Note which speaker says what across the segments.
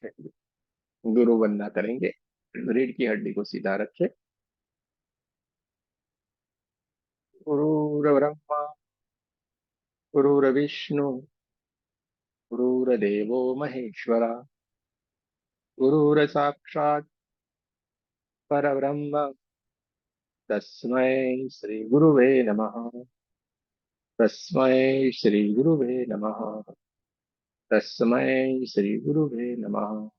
Speaker 1: रखे हुए गुरु वंदना करेंगे। रीढ़ की हड्डी को सीधा रखे। गुरुर्ब्रह्मा गुरुर्विष्णु गुरुर्देवो महेश्वरा गुरुर्साक्षात् परब्रह्म तस्मै श्री गुरुवे नमः। तस्मै श्री गुरुवे नमः। तस्मै श्री गुरुवे नमः।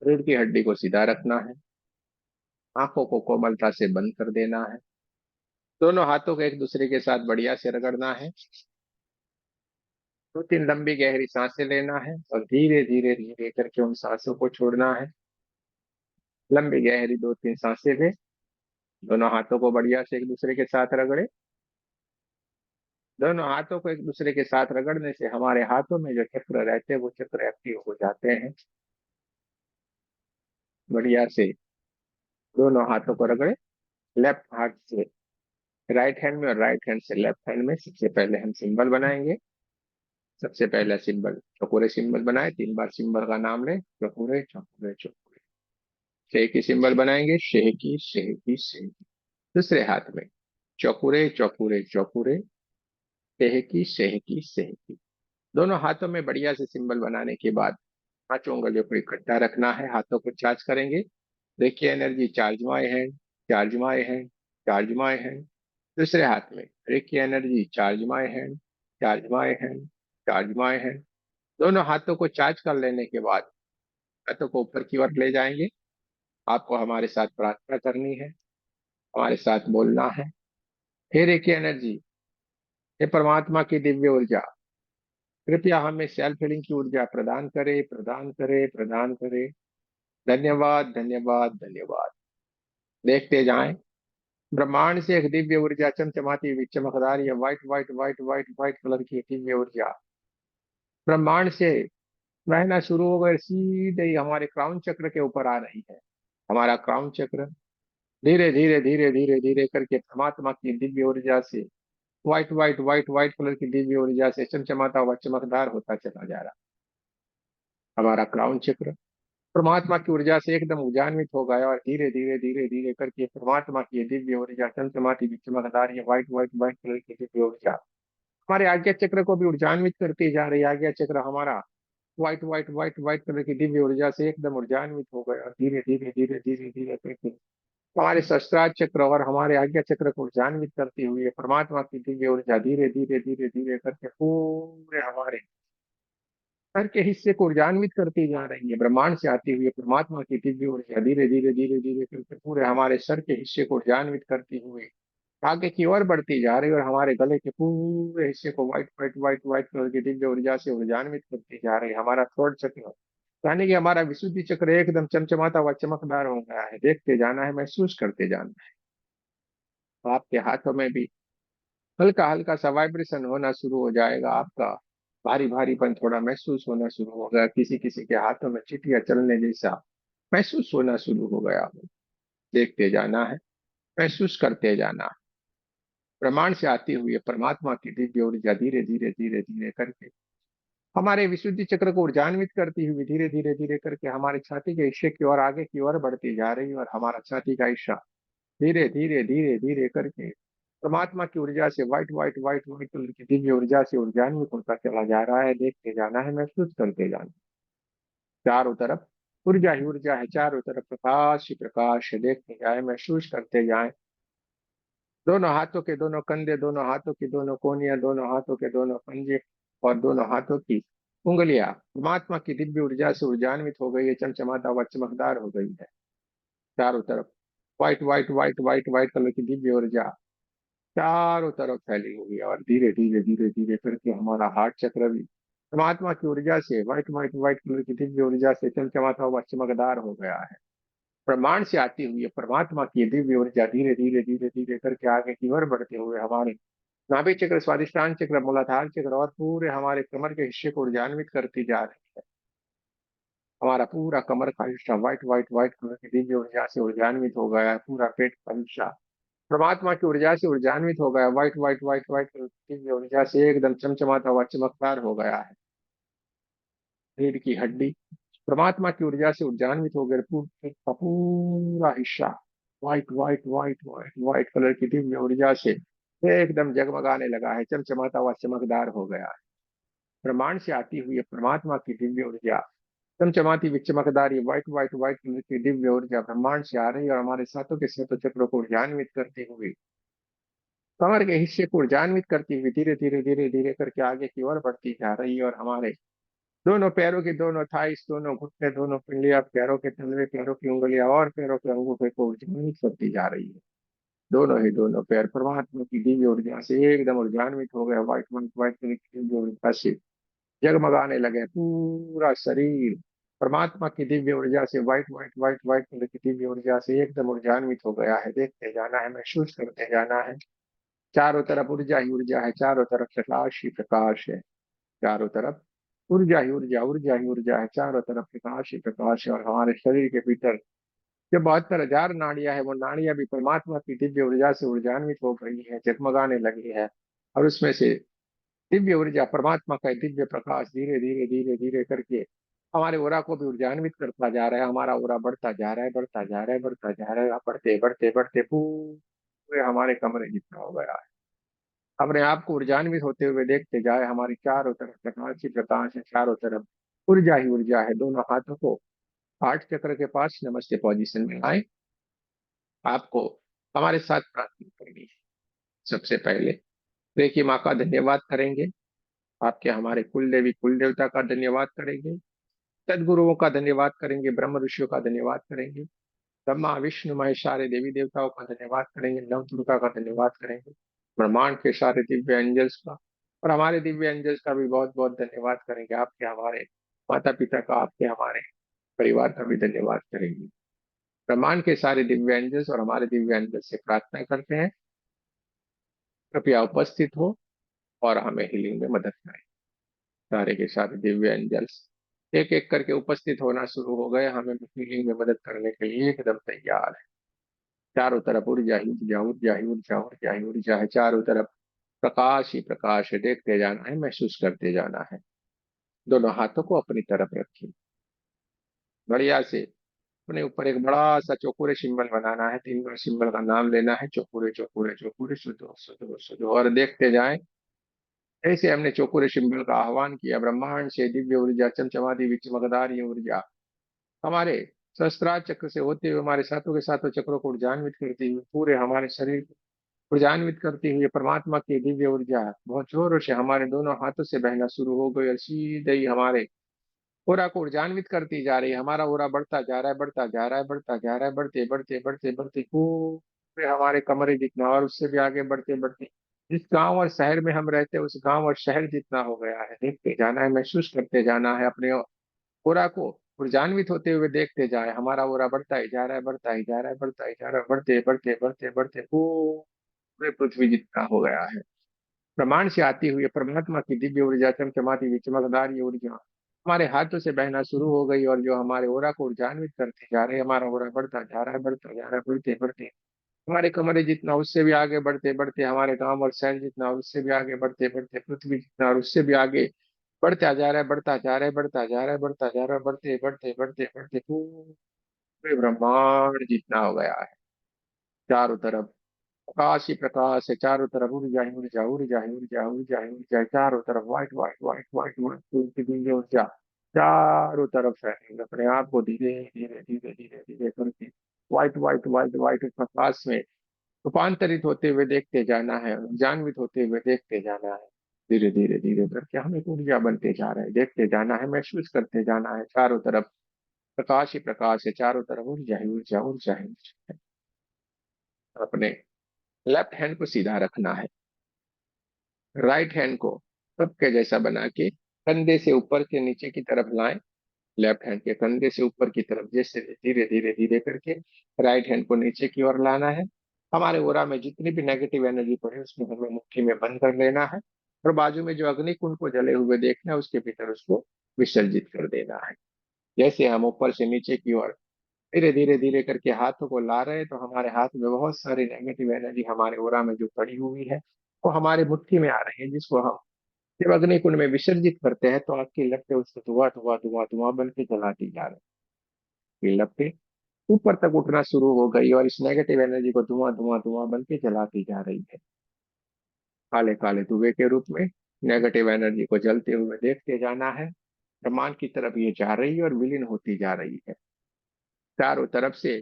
Speaker 1: रीढ़ की हड्डी को सीधा रखना है। आंखों को कोमलता से बंद कर देना है। दोनों हाथों को एक दूसरे के साथ बढ़िया से रगड़ना है। दो तीन लंबी गहरी सांसें लेना है और धीरे धीरे धीरे करके उन सांसों को छोड़ना है। लंबी गहरी दो तीन सांसें ले। दोनों हाथों को बढ़िया से एक दूसरे के साथ रगड़े। दोनों हाथों को एक दूसरे के साथ रगड़ने से हमारे हाथों में जो चक्र रहते हैं वो चक्र एक्टिव हो जाते हैं। बढ़िया से दोनों हाथों को रगड़े। लेफ्ट हाथ से राइट हैंड में और राइट हैंड से लेफ्ट हैंड में सबसे पहले हम सिंबल बनाएंगे। सबसे पहला सिंबल चौकोरे सिंबल बनाए। तीन बार सिंबल का नाम ले। चौकोरे चौकोरे चौकोरे। शेह की सिंबल बनाएंगे। शेह की शेह की शेह की। दूसरे हाथ में चौकोरे चौकोरे चौकोरे। शेह की शेह की शेह की। दोनों हाथों में बढ़िया से सिंबल बनाने के बाद पांचों उंगलियों को इकट्ठा रखना है। हाथों को चार्ज करेंगे। देखिए energy charge my hand. Charge my hand. Charge my hand. दूसरे हाथ में देखिए energy charge my hand. Charge my hand. Charge my hand. दोनों हाथों को चार्ज कर लेने के बाद हाथों को ऊपर की ओर ले जाएंगे। आपको हमारे साथ प्रार्थना करनी है। हमारे साथ बोलना है। हे रेकी एनर्जी, हे परमात्मा की दिव्य ऊर्जा, कृपया हमें सेल्फ हीलिंग की ऊर्जा प्रदान करे, प्रदान करे, प्रदान करे। धन्यवाद धन्यवाद धन्यवाद। देखते जाएं। ब्रह्मांड से एक दिव्य ऊर्जा चमचमाती हुई चमकदार या white white white white white colour की दिव्य ऊर्जा ब्रह्मांड से बहना शुरू हो गई। सीधे ही हमारे क्राउन चक्र के ऊपर आ रही है। हमारा क्राउन चक्र धीरे धीरे धीरे धीरे धीरे करके परमात्मा की दिव्य ऊर्जा से white white white white colour की दिव्य ऊर्जा से चमचमाता हुआ चमकदार होता चला जा रहा। हमारा क्राउन चक्र परमात्मा की ऊर्जा से एकदम ऊर्जान्वित हो गया और धीरे धीरे धीरे धीरे करके परमात्मा की दिव्य ऊर्जा चमचमाती हुई चमकदार ये व्हाइट व्हाइट व्हाइट कलर की दिव्य ऊर्जा हमारे आज्ञा चक्र को भी ऊर्जान्वित करती जा रही है। आज्ञा चक्र हमारा white white white white colour की दिव्य ऊर्जा से एकदम ऊर्जान्वित हो गया और धीरे धीरे धीरे धीरे धीरे करके हमारे सहस्त्रार चक्र और हमारे आज्ञा चक्र को ऊर्जान्वित करती हुई परमात्मा की दिव्य ऊर्जा धीरे धीरे धीरे धीरे करके पूरे हमारे सर के हिस्से को ऊर्जान्वित करती जा रही है। ब्रह्मांड से आती हुई परमात्मा की दिव्य ऊर्जा धीरे धीरे धीरे धीरे करके पूरे हमारे सर के हिस्से को ऊर्जान्वित करती हुई आगे की ओर बढ़ती जा रही है और हमारे गले के पूरे हिस्से को white white white white colour की दिव्य ऊर्जा से ऊर्जान्वित करती जा रही है। हमारा थ्रोट चक्र यानी कि हमारा विशुद्धि चक्र एकदम चमचमाता हुआ चमकदार हो गया है। देखते जाना है, महसूस करते जाना है। तो आपके हाथों में भी हल्का हल्का सा वाइब्रेशन होना शुरू हो जाएगा। आपका भारी भारीपन थोड़ा महसूस होना शुरू हो गया। किसी किसी के हाथों में चिटिया चलने जैसा महसूस होना शुरू हो गया हो। देखते जाना है, महसूस करते जाना है। प्रमाण से आती हुई है परमात्मा की दिव्य ऊर्जा धीरे धीरे धीरे धीरे करके हमारे विशुद्धि चक्र को ऊर्जान्वित करती हुई धीरे धीरे धीरे करके हमारे छाती के हिस्से की ओर आगे की ओर बढ़ती जा रही है और हमारा छाती का हिस्सा धीरे धीरे धीरे धीरे करके परमात्मा की ऊर्जा से white white white white colour की दिव्य ऊर्जा से ऊर्जान्वित होता चला जा रहा है। देखते जाना है, महसूस करते जाना। चारों तरफ ऊर्जा ही ऊर्जा है। चारों तरफ प्रकाश ही प्रकाश है। देखते जाए, महसूस करते जाए। दोनों हाथों के दोनों कंधे, दोनों हाथों की दोनों कोनियां, दोनों हाथों के दोनों पंजे और दोनों हाथों की उंगलियां परमात्मा की दिव्य ऊर्जा से ऊर्जान्वित हो गई है। चमचमाता हुआ चमकदार हो गई है। चारों तरफ white white white white white colour की दिव्य ऊर्जा चारों तरफ फैली हुई है और धीरे धीरे धीरे धीरे करके हमारा हार्ट चक्र भी परमात्मा की ऊर्जा से व्हाइट व्हाइट व्हाइट कलर की दिव्य ऊर्जा से चमचमाता हुआ चमकदार हो गया है। ब्रह्मांड से आती हुई है परमात्मा की दिव्य ऊर्जा धीरे धीरे धीरे धीरे करके आगे की ओर बढ़ते हुए हमारे नाभि चक्र, स्वादिष्टान चक्र, मूलाधार चक्र और पूरे हमारे कमर के हिस्से को ऊर्जान्वित करती जा रही है। हमारा पूरा कमर का हिस्सा व्हाइट व्हाइट व्हाइट कलर की दिव्य ऊर्जा से ऊर्जान्वित हो गया है। पूरा पेट का हिस्सा परमात्मा की ऊर्जा से ऊर्जान्वित हो गया। White white white white colour की दिव्य ऊर्जा से एकदम चमचमाता हुआ चमकदार हो गया है। रीढ़ की हड्डी परमात्मा की ऊर्जा से ऊर्जान्वित हो गए। पूरा पूरा हिस्सा white white white white white colour की दिव्य ऊर्जा से एकदम जगमगाने लगा है, चमचमाता हुआ, चमकदार हो गया है। ब्रह्मांड से आती हुई परमात्मा की दिव्य ऊर्जा, चमचमाती हुई चमकदार ये व्हाइट व्हाइट व्हाइट कलर की दिव्य ऊर्जा ब्रह्मांड से आ रही है और हमारे सातों के सातों चक्रों को ऊर्जान्वित करती हुई, कमर के हिस्से को ऊर्जान्वित करती हुई धीरे धीरे धीरे धीरे करके आगे की ओर बढ़ती जा रही है। और हमारे दोनों पैरों की दोनों थाइस, दोनों घुटने, दोनों पिंडिया, पैरों के तलवे, पैरों की उंगलियां और पैरों के अंगूठे को ऊर्जान्वित करती जा रही है। दोनों ही दोनों पैर परमात्मा की दिव्य ऊर्जा से एकदम ऊर्जान्वित हो गए। व्हाइट व्हाइट व्हाइट कलर की दिव्य ऊर्जा से जगमगाने लगे। पूरा शरीर परमात्मा की दिव्य ऊर्जा से white white white white colour की दिव्य ऊर्जा से एकदम ऊर्जान्वित हो गया है। देखते जाना है, महसूस करते जाना है। चारों तरफ ऊर्जा ही ऊर्जा है, चारों तरफ प्रकाश ही प्रकाश है। चारों तरफ ऊर्जा ही ऊर्जा, ऊर्जा ही ऊर्जा है, चारों तरफ प्रकाश ही प्रकाश है। और हमारे शरीर के भीतर जो 72,000 नाड़ियां है, वो नाड़ियां भी परमात्मा की दिव्य ऊर्जा से ऊर्जान्वित हो गई है, जगमगाने लगी है। और उसमें से दिव्य ऊर्जा परमात्मा का दिव्य प्रकाश धीरे धीरे धीरे धीरे करके हमारे ओरा को भी ऊर्जान्वित करता जा रहा है। हमारा ओरा बढ़ता जा रहा है, बढ़ता जा रहा है, बढ़ता जा रहा है, बढ़ते बढ़ते बढ़ते पूरे हमारे कमरे जितना हो गया है। अपने आप को ऊर्जान्वित होते हुए देखते जाए। हमारी चारों तरफ प्रकाश ही प्रकाश है, चारों तरफ ऊर्जा ही ऊर्जा है। दोनों हाथों को हार्ट चक्र के पास नमस्ते पोजीशन में आए। आपको हमारे साथ प्रार्थना करनी है। सबसे पहले देखिए, माँ का धन्यवाद करेंगे, आपके हमारे कुल देवी कुल देवता का धन्यवाद करेंगे, सदगुरुओं का धन्यवाद करेंगे, ब्रह्म ऋषियों का धन्यवाद करेंगे, ब्रह्मा विष्णु महेश सारे देवी देवताओं का धन्यवाद करेंगे, नव दुर्गा का धन्यवाद करेंगे, ब्रह्मांड के सारे दिव्य एंजल्स का और हमारे दिव्य एंजल्स का भी बहुत बहुत धन्यवाद करेंगे। आपके हमारे माता पिता का, आपके हमारे परिवार का भी धन्यवाद करेंगे। ब्रह्मांड के सारे दिव्य एंजल्स और हमारे दिव्य एंजल्स से प्रार्थना करते हैं, कृपया उपस्थित हो और हमें हीलिंग में मदद करें। सारे के सारे दिव्य एंजल्स एक एक करके उपस्थित होना शुरू हो गए, हमें हीलिंग में मदद करने के लिए एकदम तैयार है। चारों तरफ ऊर्जा ही ऊर्जा, ऊर्जा ही ऊर्जा, ऊर्जा ही ऊर्जा है, चारों तरफ प्रकाश ही प्रकाश है। देखते जाना है, महसूस करते जाना है। दोनों हाथों को अपनी तरफ रखिए, बढ़िया से अपने ऊपर एक बड़ा सा चौकोरे सिंबल बनाना है। 3 बार सिंबल का नाम लेना है, चौकोरे चौकोरे चौकोरे, सुधो सुधो सुधो। और देखते जाएं, ऐसे हमने चौकोरे सिंबल का आह्वान किया। ब्रह्मांड से दिव्य ऊर्जा, चमचमाती हुई चमकदार ये ऊर्जा हमारे सहस्त्रार चक्र से होते हुए हमारे सातों के सातों चक्रों को ऊर्जान्वित करती हुई पूरे हमारे शरीर को ऊर्जान्वित करती हुई परमात्मा की दिव्य ऊर्जा बहुत जोरों से हमारे दोनों हाथों से बहना शुरू हो गई और सीधे ही हमारे ओरा को ऊर्जान्वित करती जा रही है। हमारा ओरा बढ़ता जा रहा है, बढ़ता जा रहा है, बढ़ता जा रहा है, बढ़ते बढ़ते बढ़ते बढ़ते पूरे हमारे कमरे जितना और उससे भी आगे बढ़ते बढ़ते जिस गांव और शहर में हम रहते हैं उस गांव और शहर जितना हो गया है। देखते जाना है, महसूस करते जाना है। अपने ओरा को ऊर्जान्वित होते हुए देखते जाए। हमारा ओरा बढ़ता ही जा रहा है, बढ़ता ही जा रहा है, बढ़ता ही जा रहा है, बढ़ते बढ़ते बढ़ते बढ़ते पूरे पृथ्वी जितना हो गया है। ब्रह्मांड से आती हुई परमात्मा की दिव्य ऊर्जा, चमचमाती हुई चमकदार ये ऊर्जा हमारे हाथों से बहना शुरू हो गई और जो हमारे ओरा को ऊर्जान्वित करते जा रहे हैं। हमारा ओरा बढ़ता जा रहा है, बढ़ता जा रहा है, बढ़ते बढ़ते हमारे कमरे जितना उससे भी आगे बढ़ते बढ़ते हमारे गांव और शहर जितना और उससे भी आगे बढ़ते बढ़ते पृथ्वी जितना और उससे भी आगे बढ़ता जा रहा है, बढ़ता जा रहा है, बढ़ता जा रहा है, बढ़ता जा रहा है, बढ़ते बढ़ते बढ़ते बढ़ते पूरे ब्रह्मांड जितना हो गया है। चारों तरफ प्रकाश ही प्रकाश है, चारों तरफ ऊर्जा ही ऊर्जा, ऊर्जा ही ऊर्जा, ऊर्जा ही ऊर्जा, चारों तरफ white white white white white ऊर्जा चारों तरफ फैलेंगे। अपने आप को धीरे धीरे धीरे धीरे धीरे करके व्हाइट व्हाइट व्हाइट व्हाइट प्रकाश में रूपांतरित होते हुए देखते जाना है, जान्वित होते हुए देखते जाना है। धीरे धीरे धीरे करके हम एक ऊर्जा बनते जा रहे हैं, देखते जाना है, महसूस करते जाना है। चारों तरफ प्रकाश ही प्रकाश है, चारों तरफ ऊर्जा ही ऊर्जा, ऊर्जा ही ऊर्जा है। अपने लेफ्ट हैंड को सीधा रखना है, राइट हैंड को कप के जैसा बना के कंधे से ऊपर के नीचे की तरफ लाएं। लेफ्ट हैंड के कंधे से ऊपर की तरफ जैसे धीरे धीरे धीरे करके राइट हैंड को नीचे की ओर लाना है। हमारे ओरा में जितनी भी नेगेटिव एनर्जी पड़े उसको हमें मुट्ठी में बंद कर लेना है और बाजू में जो अग्नि कुंड को जले हुए देखना है उसके भीतर उसको विसर्जित कर देना है। जैसे हम ऊपर से नीचे की ओर धीरे धीरे धीरे करके हाथों को ला रहे हैं तो हमारे हाथ में बहुत सारी नेगेटिव एनर्जी हमारे ओरा में जो पड़ी हुई है वो हमारे मुट्ठी में आ रही है, जिसको हम जब अग्नि कुंड में विसर्जित करते हैं तो आपकी लपटें उसको धुआं धुआं धुआं धुआं बन के जलाती जा रही है। लपटें ऊपर तक उठना शुरू हो गई और इस नेगेटिव एनर्जी को धुआं धुआं धुआं बन के जलाती जा रही है। काले काले धुएं के रूप में नेगेटिव एनर्जी को जलते हुए देखते जाना है। ब्रह्मांड की तरफ ये जा रही है और विलीन होती जा रही है। चारों तरफ से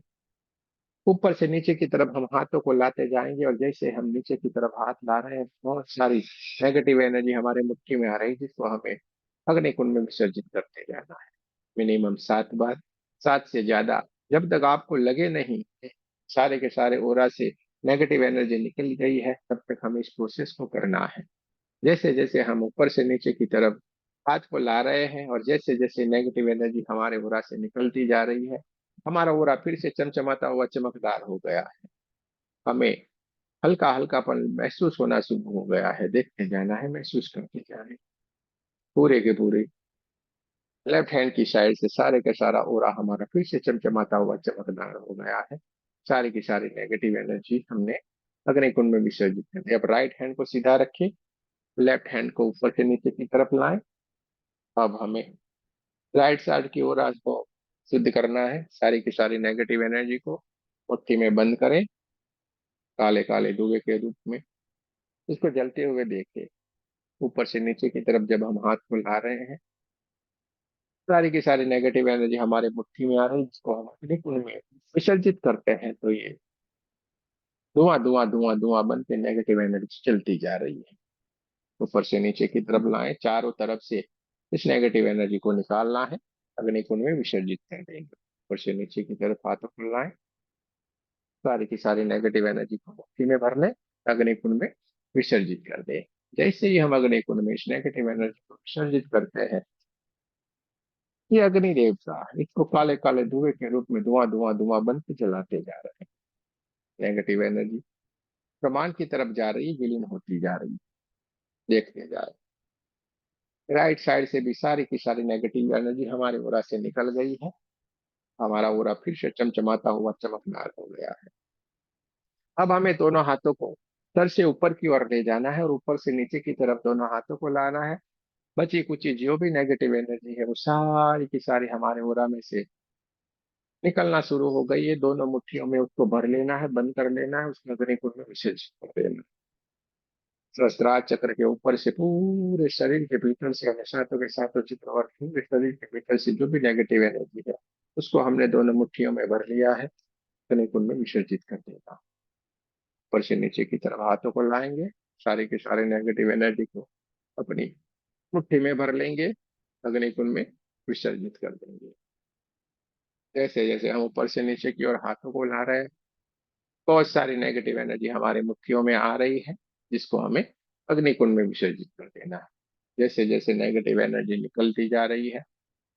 Speaker 1: ऊपर से नीचे की तरफ हम हाथों को लाते जाएंगे और जैसे हम नीचे की तरफ हाथ ला रहे हैं बहुत सारी नेगेटिव एनर्जी हमारे मुट्ठी में आ रही है, जिसको हमें अग्नि कुंड में विसर्जित करते जाना है। मिनिमम 7 बार, 7 से ज्यादा। जब तक आपको लगे नहीं सारे के सारे ओरा से नेगेटिव एनर्जी निकल गई है तब तक हमें इस प्रोसेस को करना है। जैसे जैसे हम ऊपर से नीचे की तरफ हाथ को ला रहे हैं और जैसे जैसे नेगेटिव एनर्जी हमारे ओरा से निकलती जा रही है, हमारा ओरा फिर से चमचमाता हुआ चमकदार हो गया है। हमें हल्का हल्कापन महसूस होना शुरू हो गया है। देखते जाना है, महसूस करते जाना है। पूरे के पूरे लेफ्ट हैंड की साइड से सारे का सारा ओरा हमारा फिर से चमचमाता हुआ चमकदार हो गया है। सारी की सारी नेगेटिव एनर्जी हमने अग्नि कुंड में विसर्जित कर दी। अब राइट हैंड को सीधा रखें, लेफ्ट हैंड को ऊपर से नीचे की तरफ लाएं। अब हमें राइट साइड की ओर आज को शुद्ध करना है। सारी की सारी नेगेटिव एनर्जी को मुट्ठी में बंद करें, काले काले धुएं के रूप में इसको जलते हुए देखें। ऊपर से नीचे की तरफ जब हम हाथ को ला रहे हैं, सारी की सारी नेगेटिव एनर्जी हमारे मुट्ठी में आ रही है, जिसको हम अपने कुंड में विसर्जित करते हैं। तो ये धुआं धुआं धुआं धुआं बन के नेगेटिव एनर्जी चलती जा रही है। ऊपर से नीचे की तरफ लाएं, चारों तरफ से इस नेगेटिव एनर्जी को निकालना है, अग्नि कुंड में विसर्जित कर देंगे। ऊपर से नीचे की तरफ हाथों को लाएं, सारी की सारी नेगेटिव एनर्जी को मुट्ठी में भर लें, अग्नि कुंड में विसर्जित कर दें। जैसे ही हम अग्नि कुंड में इस नेगेटिव एनर्जी को विसर्जित करते हैं, ये अग्नि देवता इसको काले काले धुएं के रूप में धुआं धुआं धुआं बन के जलाते जा रहे हैं। नेगेटिव एनर्जी ब्रह्मांड की तरफ जा रही है, विलीन होती जा रही है। देखते जा रहे हैं। राइट साइड से भी सारी की सारी नेगेटिव एनर्जी हमारे ओरा से निकल गई है। हमारा ओरा फिर से चमचमाता हुआ चमकदार हो गया है। अब हमें दोनों हाथों को सर से ऊपर की ओर ले जाना है और ऊपर से नीचे की तरफ दोनों हाथों को लाना है। बची कुची जो भी नेगेटिव एनर्जी है वो सारी की सारी हमारे ओरा में से निकलना शुरू हो गई है। दोनों मुट्ठियों में उसको भर लेना है, बंद कर लेना है, उसको अग्नि कुंड में विसर्जित कर देना है। सहस्त्रार चक्र के ऊपर से पूरे शरीर के भीतर से हमें सातों के सातों चित्र और पूरे शरीर के भीतर से जो भी नेगेटिव एनर्जी है उसको हमने दोनों मुट्ठियों में भर लिया है, अग्नि कुंड में विसर्जित कर देगा। ऊपर से नीचे की तरफ हाथों को लाएंगे, सारे के सारे नेगेटिव एनर्जी को अपनी मुट्ठी में भर लेंगे, अग्नि कुंड में विसर्जित कर देंगे। जैसे जैसे हम ऊपर से नीचे की ओर हाथों को ला रहे हैं, बहुत सारी नेगेटिव एनर्जी हमारे मुट्ठियों में आ रही है, जिसको हमें अग्नि कुंड में विसर्जित कर देना है। जैसे जैसे नेगेटिव एनर्जी निकलती जा रही है,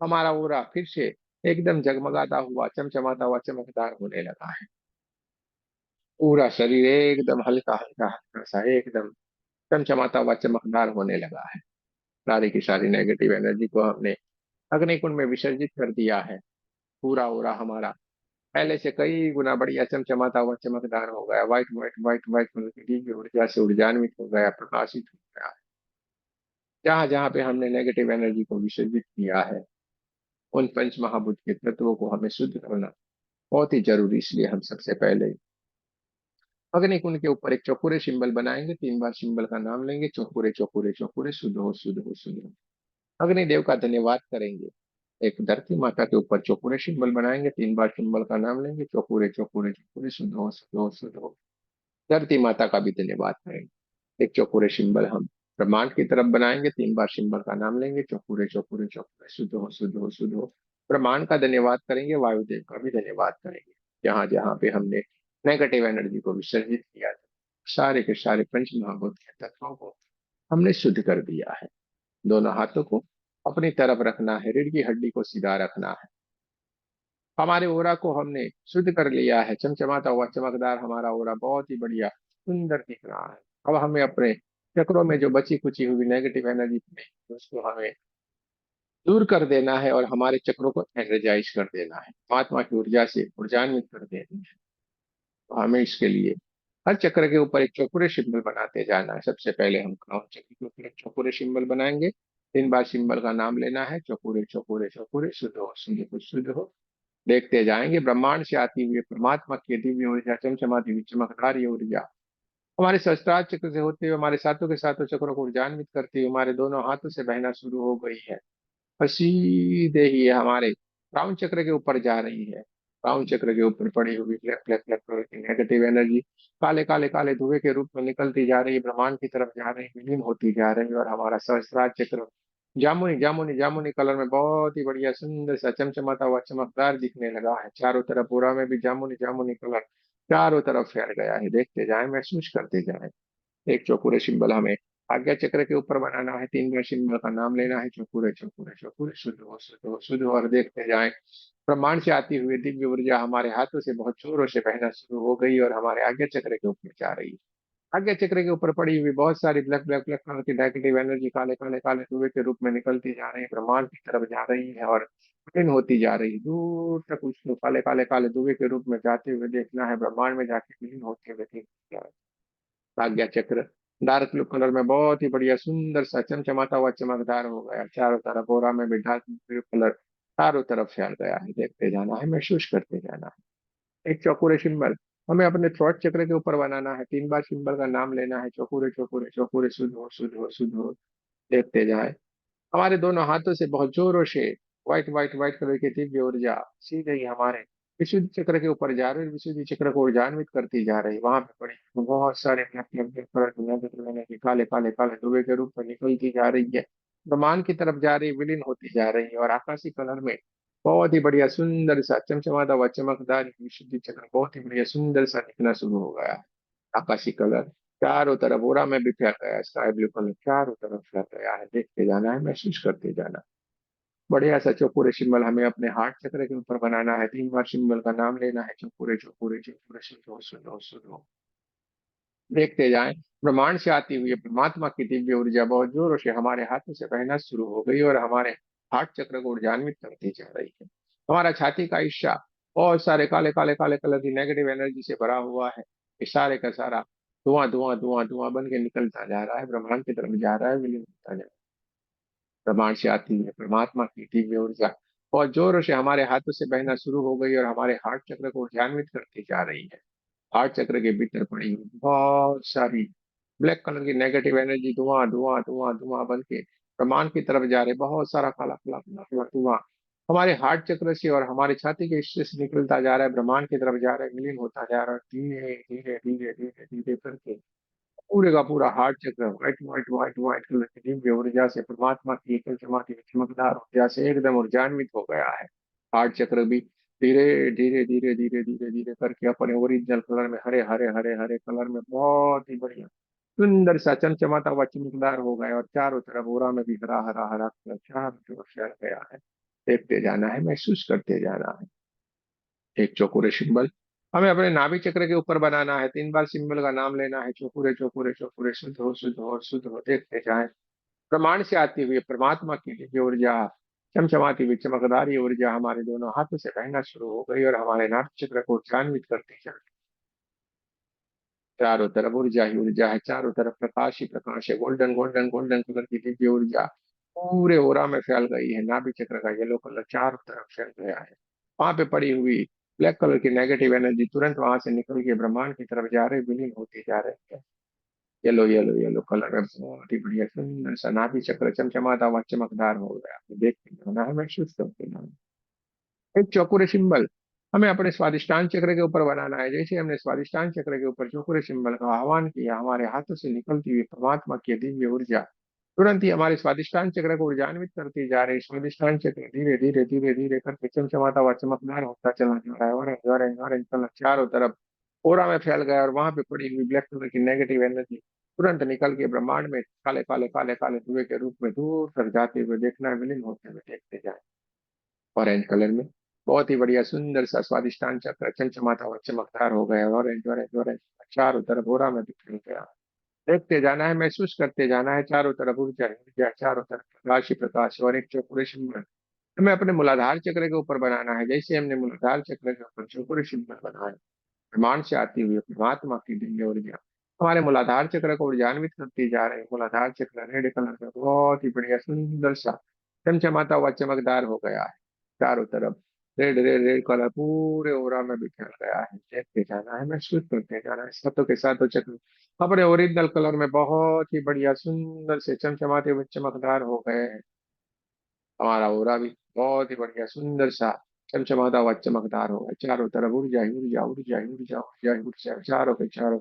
Speaker 1: हमारा ओरा फिर से एकदम जगमगाता हुआ चमचमाता हुआ चमकदार होने लगा है। पूरा शरीर एकदम हल्का हल्का हल्का सा एकदम चमचमाता हुआ चमकदार होने लगा है। सारी की सारी नेगेटिव एनर्जी को हमने अग्निकुंड में विसर्जित कर दिया है। पूरा ओरा हमारा पहले से कई गुना बढ़िया चमचमाता हुआ चमकदार हो गया, white white white white colour की दिव्य ऊर्जा से ऊर्जान्वित हो गया, प्रकाशित हो गया। जहां जहां पे हमने नेगेटिव एनर्जी को विसर्जित किया है, उन पंच महाभूत के तत्वों को हमें शुद्ध करना बहुत ही जरूरी। इसलिए हम सबसे पहले अग्नि कुंड के ऊपर एक चौकोरे सिंबल बनाएंगे, 3 बार सिंबल का नाम लेंगे, चौकोरे चौकोरे चौकोरे, शुद्ध हो शुद्ध हो शुद्ध हो। अग्निदेव का धन्यवाद करेंगे। एक धरती माता के ऊपर चौकोरे सिंबल बनाएंगे, 3 बार सिंबल का नाम लेंगे, चौकोरे चौकोरे चौकोरे, शुद्ध हो शुद्ध हो शुद्ध हो। धरती माता का भी धन्यवाद करेंगे। एक चौकोरे सिंबल हम ब्रह्मांड की तरफ बनाएंगे, 3 बार सिंबल का नाम लेंगे, चौकोरे चौकोरे चौकोरे, शुद्ध हो शुद्ध हो शुद्ध हो। ब्रह्मांड का धन्यवाद करेंगे, वायुदेव का भी धन्यवाद करेंगे। जहां जहां पे हमने नेगेटिव एनर्जी को विसर्जित किया था, सारे के सारे पंच महाभूत के तत्वों को हमने शुद्ध कर दिया है। दोनों हाथों को अपनी तरफ रखना है, रीढ़ की हड्डी को सीधा रखना है। हमारे ओरा को हमने शुद्ध कर लिया है, चमचमाता हुआ चमकदार हमारा ओरा बहुत ही बढ़िया सुंदर दिख रहा है। अब हमें अपने चक्रों में जो बची कुची हुई नेगेटिव एनर्जी थी उसको हमें दूर कर देना है और हमारे चक्रों को एनर्जाइज कर देना है, महात्मा की ऊर्जा से ऊर्जान्वित कर देना है। तो हमें इसके लिए हर चक्र के ऊपर एक चौकोरे सिंबल बनाते जाना है। सबसे पहले हम क्राउन चक्र के ऊपर एक चौकोरे सिंबल बनाएंगे। 3 बार सिंबल का नाम लेना है, चौकोरे चौकोरे चौकोरे, शुद्ध हो शुद्ध हो शुद्ध हो। देखते जाएंगे, ब्रह्मांड से आती हुई परमात्मा की दिव्य ऊर्जा, चमचमाती हुई चमकदार ये ऊर्जा हमारे सहस्त्रार चक्र से होते हुए हमारे सातों के सातों चक्रों को ऊर्जान्वित करती हुई हमारे दोनों हाथों से बहना शुरू हो गई है। और सीधे ही ये हमारे क्राउन चक्र के ऊपर जा रही है। क्राउन चक्र के ऊपर पड़ी हुई ब्लैक ब्लैक ब्लैक कलर की नेगेटिव एनर्जी काले काले काले धुएं के रूप में निकलती जा रही, ब्रह्मांड की तरफ जा रही, विलीन होती जा रही। और हमारा सहस्त्रार चक्र जामुनी जामुनी जामुनी कलर में बहुत ही बढ़िया सुंदर सा चमचमाता हुआ चमकदार दिखने लगा है। चारों तरफ पूरा में भी जामुनी जामुनी कलर चारों तरफ फैल गया है। देखते जाएं, महसूस करते जाएं। एक चौकोरे सिंबल हमें आज्ञा चक्र के ऊपर बनाना है। 3 बार सिंबल का नाम लेना है, चौकोरे चौकोरे चौकोरे, शुद्ध हो शुद्ध हो शुद्ध हो। और देखते जाएं, ब्रह्मांड से आती हुई दिव्य ऊर्जा हमारे हाथों से बहुत जोरों से बहना शुरू हो गई और हमारे आज्ञा चक्र के ऊपर जा रही है। आज्ञा चक्र के ऊपर पड़ी हुई बहुत सारी ब्लैक ब्लैक ब्लैक कलर की नेगेटिव एनर्जी काले काले काले धुएं के रूप में निकलती जा रही है, ब्रह्मांड की तरफ जा रही है और विलीन होती जा रही है। दूर तक उसको काले काले काले धुएं के रूप में जाते हुए देखना है, ब्रह्मांड में जाके विलीन होते हुए देखना है। आज्ञा चक्र डार्क ब्लू कलर में बहुत ही बढ़िया सुंदर सा चमचमाता हुआ चमकदार हो गया। चारों तरफ ओरा में भी डार्क ब्लू कलर चारों तरफ फैल गया है। देखते जाना है, महसूस करते जाना है। एक चौकोरे सिंबल हमें अपने थ्रोट चक्र के ऊपर बनाना है। 3 बार सिंबल का नाम लेना है, चौकोरे चौकोरे चौकोरे, शुद्ध हो शुद्ध हो शुद्ध हो। देखते जाए, हमारे दोनों हाथों से बहुत जोरों से व्हाइट व्हाइट व्हाइट कलर की दिव्य ऊर्जा सीधे ही हमारे विशुद्ध चक्र के ऊपर जा रही है। विशुद्ध चक्र को ऊर्जान्वित करती जा रही, वहां पे पड़ी बहुत सारे काले काले काले धुएं के रूप में निकलती जा रही है, ब्रह्मांड की तरफ जा रही, विलीन होती जा रही है। और आकाशी कलर में बहुत ही बढ़िया सुंदर सा चमचमाता हुआ चमकदार विशुद्ध चक्र बहुत ही बढ़िया सुंदर सा दिखना शुरू हो गया। आकाशी कलर चारों तरफ ओरा में भी फैल गया, स्काई ब्लू कलर चारों तरफ फैल गया है। देखते जाना है, महसूस करते जाना। बढ़िया सा चौकोरे सिंबल हमें अपने हार्ट चक्र के ऊपर बनाना है। 3 बार सिंबल का नाम लेना है, चौकोरे चौकोरे चौकोरे, सुनो सुनो सुनो। देखते जाएं, ब्रह्मांड से आती हुई परमात्मा की दिव्य ऊर्जा बहुत जोरों से हमारे हाथों से बहना शुरू हो गई और हमारे हार्ट चक्र को ऊर्जान्वित करती जा रही है। हमारा छाती का हिस्सा बहुत सारे काले काले काले कलर की नेगेटिव एनर्जी से भरा हुआ है। इस सारे का सारा धुआं धुआं धुआं धुआं बन के निकलता जा रहा है, ब्रह्मांड की तरफ जा रहा है, विलीन होता जा रहा है। प्रमाण से आती है परमात्मा की दिव्य ऊर्जा बहुत जोरों से हमारे हाथों से बहना शुरू हो गई और हमारे हार्ट चक्र को ध्यान्वित करती जा रही है। हार्ट चक्र के भीतर पड़ी हुई बहुत सारी ब्लैक कलर की नेगेटिव एनर्जी धुआं धुआं धुआं धुआं बन के प्रमाण की तरफ जा रहे, बहुत सारा काला काला काला काला धुआं हमारे हार्ट चक्र से और हमारे छाती के हिस्से से निकलता जा रहा है, ब्रह्मांड की तरफ जा रहा है, विलीन होता जा रहा है। धीरे धीरे धीरे धीरे धीरे करके पूरे का पूरा हार्ट चक्र white white white white colour की दिव्य ऊर्जा से, परमात्मा की एक चमकती हुई चमकदार ऊर्जा से एकदम ऊर्जान्वित हो गया है। हार्ट चक्र भी धीरे धीरे धीरे धीरे धीरे धीरे करके अपने ओरिजिनल कलर में हरे हरे हरे हरे कलर में बहुत ही बढ़िया सुंदर सा चमचमाता हुआ चमकदार हो गया और चारों तरफ ओरा में भी हरा हरा हरा कलर चारों तरफ फैल गया है। देखते जाना है, महसूस करते जाना है। एक चौकोरे सिंबल हमें अपने नाभि चक्र के ऊपर बनाना है। 3 बार सिंबल का नाम लेना है, चौकोरे चौकोरे चौकोरे, शुद्ध हो शुद्ध हो शुद्ध हो। देखते जाएं, प्रमाण से आती हुई परमात्मा की दिव्य ऊर्जा चमचमाती हुई चमकदार ये ऊर्जा हमारे दोनों हाथों से बहना शुरू हो गई और हमारे नाभि चक्र को जान्वित करती जा रही। चारों तरफ ऊर्जा ही ऊर्जा है, चारों तरफ प्रकाश ही प्रकाश है, गोल्डन गोल्डन गोल्डन कलर की दिव्य ऊर्जा पूरे ओरा में फैल गई है। नाभि चक्र का येलो कलर चारों तरफ फैल गया है। वहां पे पड़ी हुई ब्लैक कलर की नेगेटिव एनर्जी तुरंत वहां से निकल के ब्रह्मांड की तरफ जा रहे, विलीन होती जा रहे हैं। येलो येलो येलो कलर में बहुत ही बढ़िया सुंदर सा नाभि चक्र चमचमाता हुआ चमकदार हो गया। देखते जाना है, महसूस करते जाना है। एक चौकोरे सिंबल हमें अपने स्वादिष्टान चक्र के ऊपर बनाना है। जैसे हमने स्वादिष्टान चक्र के ऊपर चौकोरे सिंबल का आह्वान किया, हमारे हाथों से निकलती हुई परमात्मा की दिव्य ऊर्जा तुरंत ही हमारे स्वादिष्टान चक्र को ऊर्जान्वित करती जा रही। स्वादिष्टान चक्र धीरे धीरे धीरे धीरे करके चमचमाता हुआ चमकदार होता चला जा रहा है। ऑरेंज ऑरेंज ऑरेंज कलर चारों तरफ ओरा में फैल गया और वहां पे पड़ी हुई ब्लैक कलर की नेगेटिव एनर्जी तुरंत निकल के ब्रह्मांड में काले काले काले काले धुएं के रूप में दूर तक जाते हुए देखना है, विलीन होते हुए देखते जाए। ऑरेंज कलर में बहुत ही बढ़िया सुंदर सा स्वादिष्टान चक्र चमचमाता हुआ चमकदार हो गया। ऑरेंज ऑरेंज ऑरेंज चारों तरफ ओरा में बिखर गया। देखते जाना है, महसूस करते जाना है। चारों तरफ ऊर्जा ही ऊर्जा, चारों तरफ प्रकाश ही प्रकाश और एक चौकोरे सिंबल हमें अपने मूलाधार चक्र के ऊपर बनाना है। जैसे हमने मूलाधार चक्र के ऊपर चौकोरे सिंबल बनाया, ब्रह्मांड से आती हुई परमात्मा की दिव्य ऊर्जा हमारे मूलाधार चक्र को ऊर्जान्वित करती जा रही है। मूलाधार चक्र रेड कलर का बहुत ही बढ़िया सुंदर सा चमचमाता हुआ चमकदार हो गया है। चारों तरफ रेड रेड रेड कलर पूरे ओरा में बिखर गया है। देखते जाना है, महसूस करते जाना है। सातों के सातों चक्र अपने ओरिजिनल कलर में बहुत ही बढ़िया सुंदर से चमचमाते हुए चमकदार हो गए हैं। हमारा ओरा भी बहुत ही बढ़िया सुंदर सा चमचमाता हुआ चमकदार होगा। चारों तरफ ऊर्जा ही ऊर्जा, ऊर्जा ही ऊर्जा, ऊर्जा ही ऊर्जा, चारों के चारों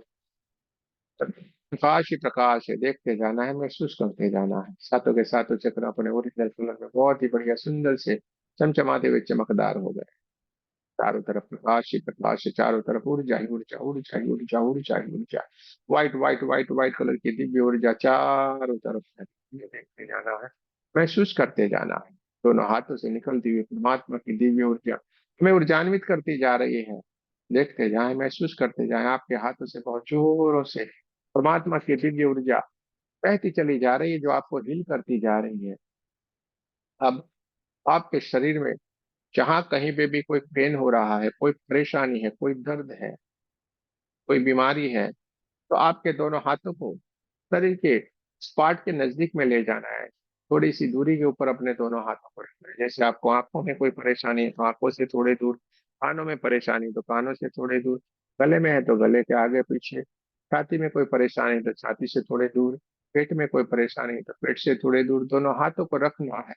Speaker 1: तरफ प्रकाश ही प्रकाश है। देखते जाना है, महसूस करते जाना है। सातों के सातों चक्र अपने ओरिजिनल कलर में बहुत ही बढ़िया सुंदर से चमचमाते हुए चमकदार हो गए। चारों तरफ प्रकाश ही प्रकाश है। चारों तरफ ऊर्जा ही ऊर्जा, ऊर्जा ही ऊर्जा, ऊर्जा ही ऊर्जा। White white white white colour की दिव्य ऊर्जा चारों तरफ है। ये देखते जाना है, महसूस करते जाना है। दोनों हाथों से निकलती हुई परमात्मा की दिव्य ऊर्जा हमें ऊर्जान्वित करती जा रही है। देखते जाएं, महसूस करते जाएं। आपके हाथों से बहुत जोरों से परमात्मा की दिव्य ऊर्जा बहती चली जा रही है, जो आपको हील करती जा रही है। अब आपके शरीर में जहां कहीं पे भी कोई पेन हो रहा है, कोई परेशानी है, कोई दर्द है, कोई बीमारी है, तो आपके दोनों हाथों को शरीर के स्पॉट के नजदीक में ले जाना है। थोड़ी सी दूरी के ऊपर अपने दोनों हाथों को रखना है। जैसे आपको आंखों में कोई परेशानी है तो आंखों से थोड़े दूर, कानों में परेशानी तो कानों से थोड़े दूर, गले में है तो गले के आगे पीछे, छाती में कोई परेशानी है तो छाती से थोड़े दूर, पेट में कोई परेशानी है तो पेट से थोड़े दूर दोनों हाथों को रखना है।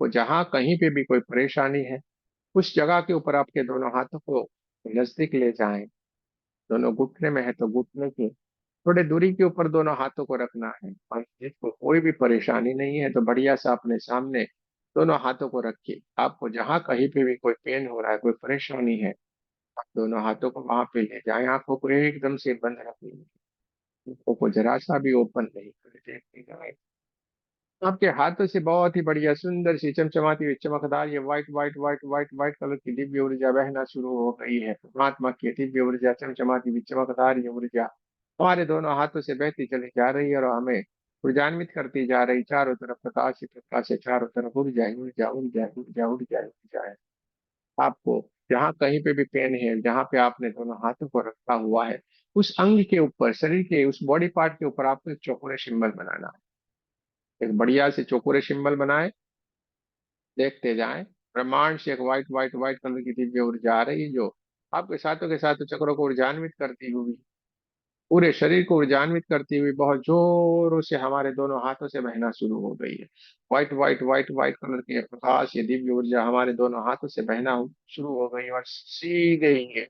Speaker 1: वो जहां कहीं पे भी कोई परेशानी है, उस जगह के ऊपर आपके दोनों हाथों को नजदीक ले जाएं। दोनों घुटने में है तो घुटने के थोड़े दूरी के ऊपर दोनों हाथों को रखना है। और जिसको कोई भी परेशानी नहीं है तो बढ़िया सा अपने सामने दोनों हाथों को रखिए। आपको जहां कहीं पे भी कोई पेन हो रहा है, कोई परेशानी है, आप दोनों हाथों को वहां पे ले जाएं। आंखों को एकदम से बंद रखिए, आंखों को जरा सा भी ओपन नहीं करें। देखते जाएं, आपके हाथों से बहुत ही बढ़िया सुंदर सी चमचमाती हुई चमकदार ये white white white white white colour की दिव्य ऊर्जा बहना शुरू हो गई है। परमात्मा की दिव्य ऊर्जा, चमचमाती हुई चमकदार ये ऊर्जा हमारे दोनों हाथों से बहती चली जा रही है और हमें ऊर्जान्वित करती जा रही। चारों तरफ प्रकाश ही प्रकाश है। चारों तरफ ऊर्जा ही ऊर्जा, ऊर्जा ही ऊर्जा, ऊर्जा ही ऊर्जा है। आपको जहाँ कहीं पे भी पेन है, जहाँ पे आपने दोनों हाथों को रखा हुआ है, उस अंग के ऊपर, शरीर के उस बॉडी पार्ट के ऊपर आपको एक चौकोरे सिंबल बनाना है। एक बढ़िया से चौकोरे सिंबल बनाए। देखते जाएं, ब्रह्मांड से एक व्हाइट व्हाइट व्हाइट कलर की दिव्य ऊर्जा आ रही है, जो आपके साथों के साथ चक्रों को ऊर्जान्वित करती हुई, पूरे शरीर को ऊर्जान्वित करती हुई बहुत जोरों से हमारे दोनों हाथों से बहना शुरू हो गई है। White white white white colour की ये प्रकाश, ये दिव्य ऊर्जा हमारे दोनों हाथों से बहना शुरू हो गई और सीधे ही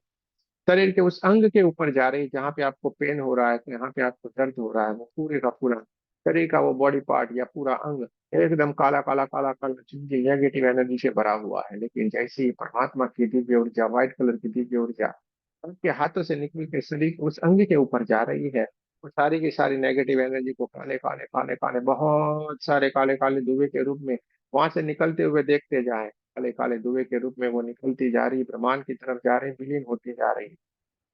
Speaker 1: शरीर के उस अंग के ऊपर जा रही है जहाँ पे आपको पेन हो रहा है, जहाँ पे आपको दर्द हो रहा है, वो पूरे का पूरा शरीर का वो बॉडी पार्ट या पूरा अंग एकदम काला काला काला काला जिनकी नेगेटिव एनर्जी से भरा हुआ है। लेकिन जैसे ही परमात्मा की दिव्य ऊर्जा, व्हाइट कलर की दिव्य ऊर्जा आपके हाथों से निकल के शरीर के उस अंग के ऊपर जा रही है, वो सारी की सारी नेगेटिव एनर्जी को काले काले काले काले बहुत सारे काले काले धुएं के रूप में वहां से निकलते हुए देखते जाए। काले काले धुएं के रूप में वो निकलती जा रही, ब्रह्मांड की तरफ जा रही, विलीन होती जा रही।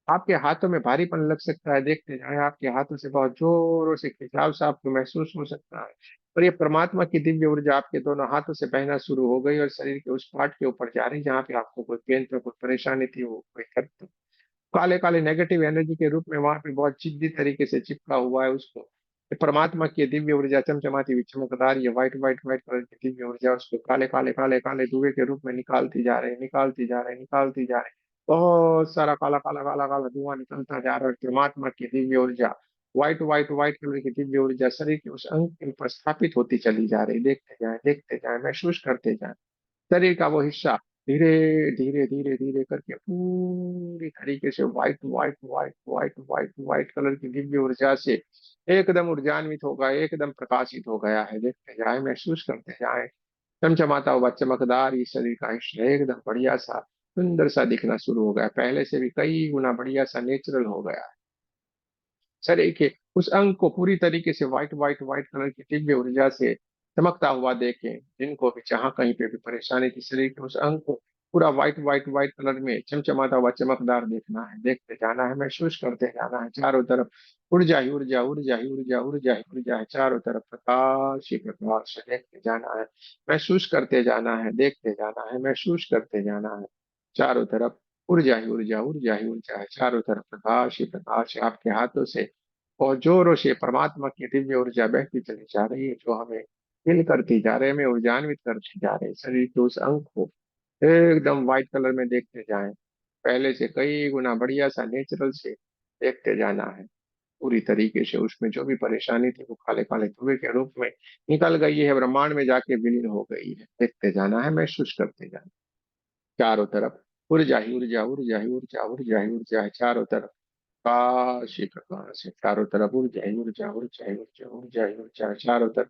Speaker 1: आपके हाथों में भारीपन लग सकता है, देखते जाएं, आपके हाथों से बहुत जोरों से खिंचाव सा आपको महसूस हो सकता है। और ये परमात्मा की दिव्य ऊर्जा आपके दोनों हाथों से बहना शुरू हो गई और शरीर के उस पार्ट के ऊपर जा रही जहाँ पे आपको कोई पेन तो कोई परेशानी थी, वो कोई दर्द था। काले काले नेगेटिव एनर्जी के रूप में वहां पे बहुत जिद्दी तरीके से चिपका हुआ है उसको ये परमात्मा की दिव्य ऊर्जा, चमचमाती हुई चमकदार ये व्हाइट व्हाइट व्हाइट कलर की दिव्य ऊर्जा उसको काले काले काले काले धुएं के रूप में निकालती जा रही, निकालती जा रही, निकालती जा रही। बहुत सारा काला काला काला काला धुआं निकलता जा रहा है। परमात्मा की दिव्य ऊर्जा, व्हाइट व्हाइट व्हाइट कलर की दिव्य ऊर्जा शरीर के उस अंग के ऊपर स्थापित होती चली जा रही। देखते जाए, महसूस करते जाए। शरीर का वो हिस्सा धीरे धीरे धीरे धीरे करके पूरी तरीके से white white white white white white colour की दिव्य ऊर्जा से एकदम ऊर्जान्वित होगा, एकदम प्रकाशित हो गया है। देखते जाए, महसूस करते जाए। चमचमाता हुआ चमकदार ये शरीर का हिस्सा एकदम बढ़िया सा सुंदर सा दिखना शुरू हो गया, पहले से भी कई गुना बढ़िया सा नेचुरल हो गया है। शरीर के उस अंग को पूरी तरीके से व्हाइट व्हाइट व्हाइट कलर की दिव्य ऊर्जा से चमकता हुआ देखें। जिनको भी जहां कहीं पे भी परेशानी थी, शरीर के उस अंग को पूरा व्हाइट व्हाइट व्हाइट कलर में चमचमाता हुआ चमकदार देखना है। देखते जाना है, महसूस करते जाना है। चारों तरफ ऊर्जा ही ऊर्जा, ऊर्जा ही ऊर्जा, ऊर्जा ही ऊर्जा है। चारों तरफ प्रकाश ही प्रकाश है। देखते जाना है, महसूस करते जाना है। देखते जाना है, महसूस करते जाना है। चारों तरफ ऊर्जा ही ऊर्जा, ऊर्जा ही ऊर्जा है, चारों तरफ प्रकाश ही प्रकाश है आपके हाथों से। और जोरों से परमात्मा की दिव्य ऊर्जा बहती चली जा रही है, जो हमें हिल करती जा रहे हैं, हमें ऊर्जान्वित करती जा रहे हैं। शरीर के उस अंग को एकदम व्हाइट कलर में देखते जाएं, पहले से कई गुना बढ़िया सा नेचुरल से देखते जाना है। पूरी तरीके से उसमें जो भी परेशानी थी वो काले काले धुएं के रूप में निकल गई है, ब्रह्मांड में जाके विलीन हो गई है। देखते जाना है, महसूस करते जाना। चारों तरफ ऊर्जा ही ऊर्जा, ऊर्जा ही ऊर्जा, ऊर्जा ही ऊर्जा है चारों तरफ। प्रकाश ही प्रकाश है चारों तरफ, ऊर्जा ही ऊर्जा, ऊर्जा ही ऊर्जा, ऊर्जा ही ऊर्जा है चारों तरफ।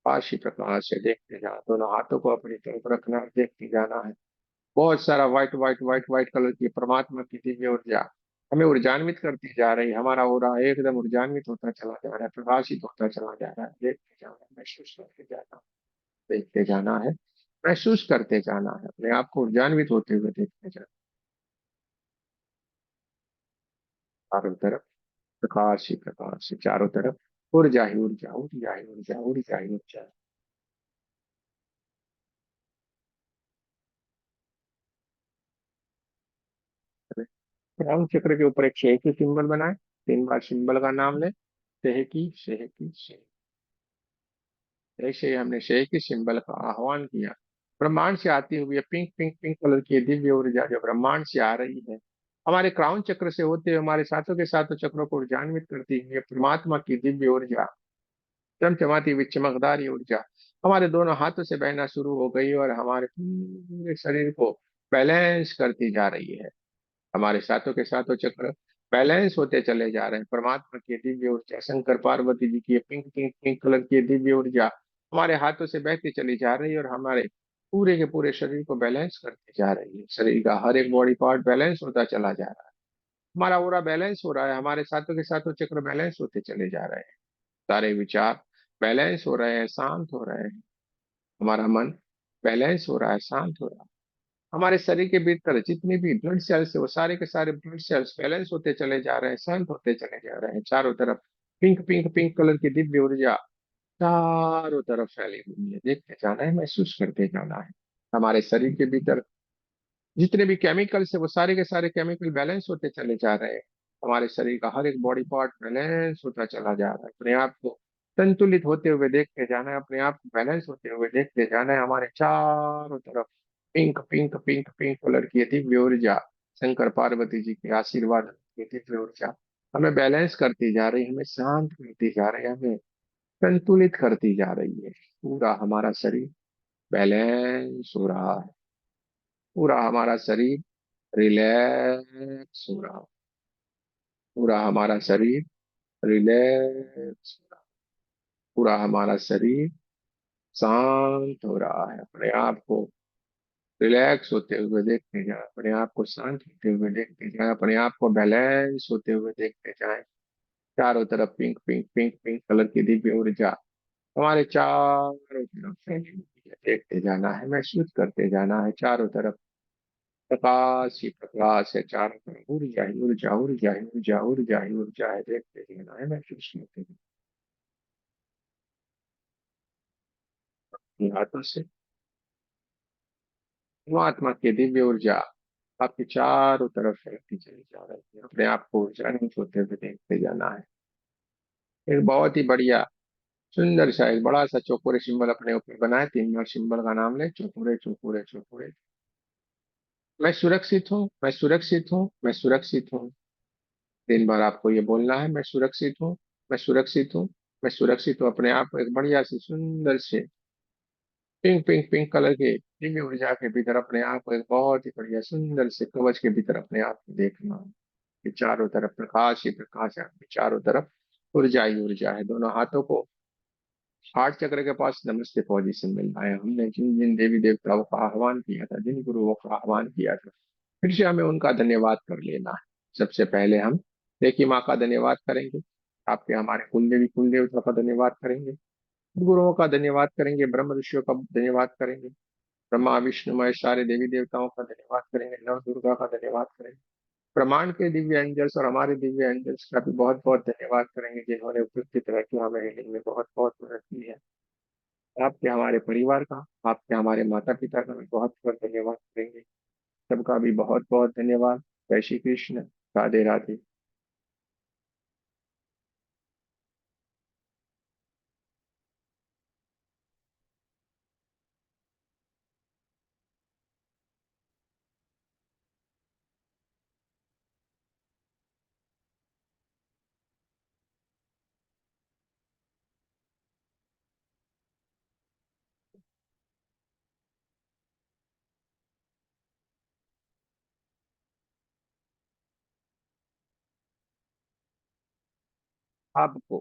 Speaker 1: प्रकाश ही प्रकाश है, देखते जाना। दोनों हाथों को अपनी तरफ रखना है, देखते जाना है। बहुत सारा white white white white colour की परमात्मा की दिव्य ऊर्जा हमें ऊर्जान्वित करती जा रही है। हमारा ओरा एकदम ऊर्जान्वित होता चला जा रहा है, प्रकाशित होता चला जा रहा है। देखते जाना है, महसूस करते जाना है, देखते जाना है, महसूस करते जाना है, अपने आप को ऊर्जान्वित होते हुए देखते जाना। चारों तरफ प्रकाश ही प्रकाश है चारों तरफ। ऊर्जा ही ऊर्जा, ऊर्जा ही ऊर्जा, ऊर्जा ही ऊर्जा। राउंड चक्र के ऊपर एक शेर की सिंबल बनाए, 3 बार सिंबल का नाम ले। शेहकी शेहकी शेह। ऐसे ही हमने शेख के सिंबल का आह्वान किया। ब्रह्मांड से आती हुई पिंक पिंक पिंक कलर की दिव्य ऊर्जा जो ब्रह्मांड से आ रही है, हमारे क्राउन चक्र से होते हुए हमारे सातों के सातों चक्रों को ऊर्जान्वित करती हुई परमात्मा की दिव्य ऊर्जा, चमचमाती हुई चमकदार ये ऊर्जा हमारे दोनों हाथों से बहना शुरू हो गई और हमारे पूरे शरीर को बैलेंस करती जा रही है। हमारे सातों के सातों चक्र बैलेंस होते चले जा रहे हैं। परमात्मा की दिव्य ऊर्जा, शंकर पार्वती जी की पिंक पिंक पिंक कलर की दिव्य ऊर्जा हमारे हाथों से बहती चली जा रही है और हमारे पूरे के पूरे शरीर को बैलेंस करती जा रही है। शरीर का हर एक बॉडी पार्ट बैलेंस होता चला जा रहा है। हमारा पूरा बैलेंस हो रहा है, हमारे सातों के सातों चक्र बैलेंस होते चले जा रहे हैं। सारे विचार बैलेंस हो रहे हैं, शांत हो रहे हैं। हमारा मन बैलेंस हो रहा है, शांत हो रहा है। हमारे शरीर के भीतर जितनी भी ब्लड सेल्स है वो सारे के सारे ब्लड सेल्स बैलेंस होते चले जा रहे हैं, शांत होते चले जा रहे हैं। चारों तरफ पिंक पिंक पिंक कलर की दिव्य ऊर्जा चारों तरफ फैली हुई है। देखते जाना है, महसूस करते जाना है। हमारे शरीर के भीतर जितने भी केमिकल्स है वो सारे के सारे केमिकल बैलेंस होते चले जा रहे हैं। हमारे शरीर का हर एक बॉडी पार्ट बैलेंस होता चला जा रहा है। अपने आप को संतुलित होते हुए देखते जाना है, अपने आप को बैलेंस होते हुए देखते जाना है। हमारे चारों तरफ pink pink pink pink colour की दिव्य ऊर्जा, शंकर पार्वती जी के आशीर्वाद की दिव्य ऊर्जा हमें बैलेंस करती जा रही है, हमें शांत करती जा रही है, हमें संतुलित करती जा रही है। पूरा हमारा शरीर बैलेंस हो रहा है, पूरा हमारा शरीर रिलैक्स हो रहा है, पूरा हमारा शरीर रिलैक्स हो रहा है, पूरा हमारा शरीर शांत हो रहा है। अपने आप को रिलैक्स होते हुए देखते जाए, अपने आप को शांत होते हुए देखते जाए, अपने आप को बैलेंस होते हुए देखते जाए। चारों तरफ pink pink pink pink colour की दिव्य ऊर्जा हमारे चारों तरफ फैली हुई है। देखते जाना है, महसूस करते जाना है। चारों तरफ प्रकाश ही प्रकाश है चारों तरफ। ऊर्जा ही ऊर्जा, ऊर्जा ही ऊर्जा, ऊर्जा ही ऊर्जा है। देखते रहना है, महसूस करते रहना है। हाथों से परमात्मा की दिव्य ऊर्जा आपके चारों तरफ फैलती चली जा रही है। अपने आप को ऊर्जान्वित होते हुए देखते जाना है। एक बहुत ही बढ़िया सुंदर सा एक बड़ा सा चौकोरे सिंबल अपने ऊपर बनाए। 3 बार सिंबल का नाम ले, चौकोरे चौकोरे चौकोरे। मैं सुरक्षित हूँ, मैं सुरक्षित हूँ, मैं सुरक्षित हूँ। 3 बार आपको ये बोलना है, मैं सुरक्षित हूँ, मैं सुरक्षित हूँ, मैं सुरक्षित हूँ। अपने आप को एक बढ़िया सी सुंदर से पिंक पिंक पिंक कलर के दिव्य ऊर्जा के भीतर अपने आप को एक बहुत ही बढ़िया सुंदर से कवच के भीतर अपने आप को देखना। कि चारों तरफ प्रकाश ही प्रकाश है, आपके चारों तरफ ऊर्जा ही ऊर्जा है। दोनों हाथों को हार्ट चक्र के पास नमस्ते पोजीशन में लाया। हमने जिन जिन देवी देवताओं का आह्वान किया था, जिन गुरुओं का आह्वान किया था, फिर से हमें उनका धन्यवाद कर लेना है। सबसे पहले हम देखिए माँ का धन्यवाद करेंगे, आपके हमारे कुलदेवी कुल देवता का धन्यवाद करेंगे, गुरुओं का धन्यवाद करेंगे, ब्रह्म ऋषियों का धन्यवाद करेंगे, ब्रह्मा विष्णु महेश सारे देवी देवताओं का धन्यवाद करेंगे, नव दुर्गा का धन्यवाद करेंगे, ब्रह्मांड के दिव्य एंजल्स और हमारे दिव्य एंजल्स का भी बहुत बहुत धन्यवाद करेंगे, जिन्होंने उपस्थित रह के हमें हीलिंग में बहुत बहुत मदद की है। आपके हमारे परिवार का, आपके हमारे माता पिता का भी बहुत बहुत धन्यवाद करेंगे। सबका भी बहुत बहुत धन्यवाद। जय श्री कृष्ण। राधे राधे। आपको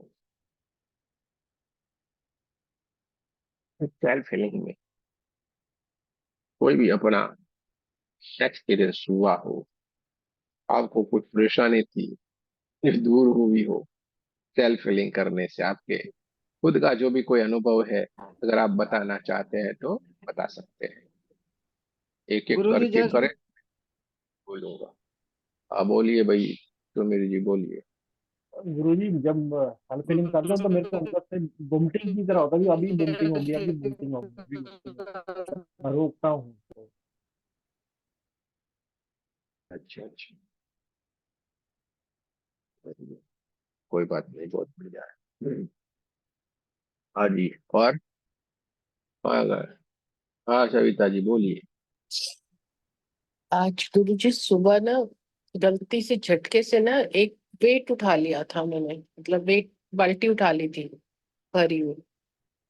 Speaker 1: सेल्फ फीलिंग में कोई भी अपना एक्सपीरियंस हुआ हो, आपको कुछ परेशानी थी, फिर दूर हुई हो सेल्फ फीलिंग करने से, आपके खुद का जो भी कोई अनुभव है, अगर आप बताना चाहते हैं तो बता सकते हैं। एक एक
Speaker 2: गुरु जी
Speaker 1: करके
Speaker 2: जैसे
Speaker 1: करें। बोलूंगा। हाँ बोलिए भाई, तो मेरी जी बोलिए।
Speaker 2: गुरु जी जब सेल्फ फीलिंग करता हूँ तो मेरे को अंदर से वोमिटिंग की तरह होता है कि अभी वोमिटिंग होगी, अभी वोमिटिंग होगी, अभी वोमिटिंग होगी। मैं रोकता हूँ तो।
Speaker 1: अच्छा अच्छा। बढ़िया। कोई बात नहीं, बहुत बढ़िया है। हाँ जी। और हाँ हाँ, सविता जी बोलिए।
Speaker 3: आज गुरुजी सुबह ना गलती से झटके से ना एक वेट उठा लिया था मैंने, मतलब वेट बाल्टी उठा ली थी भरी हुई।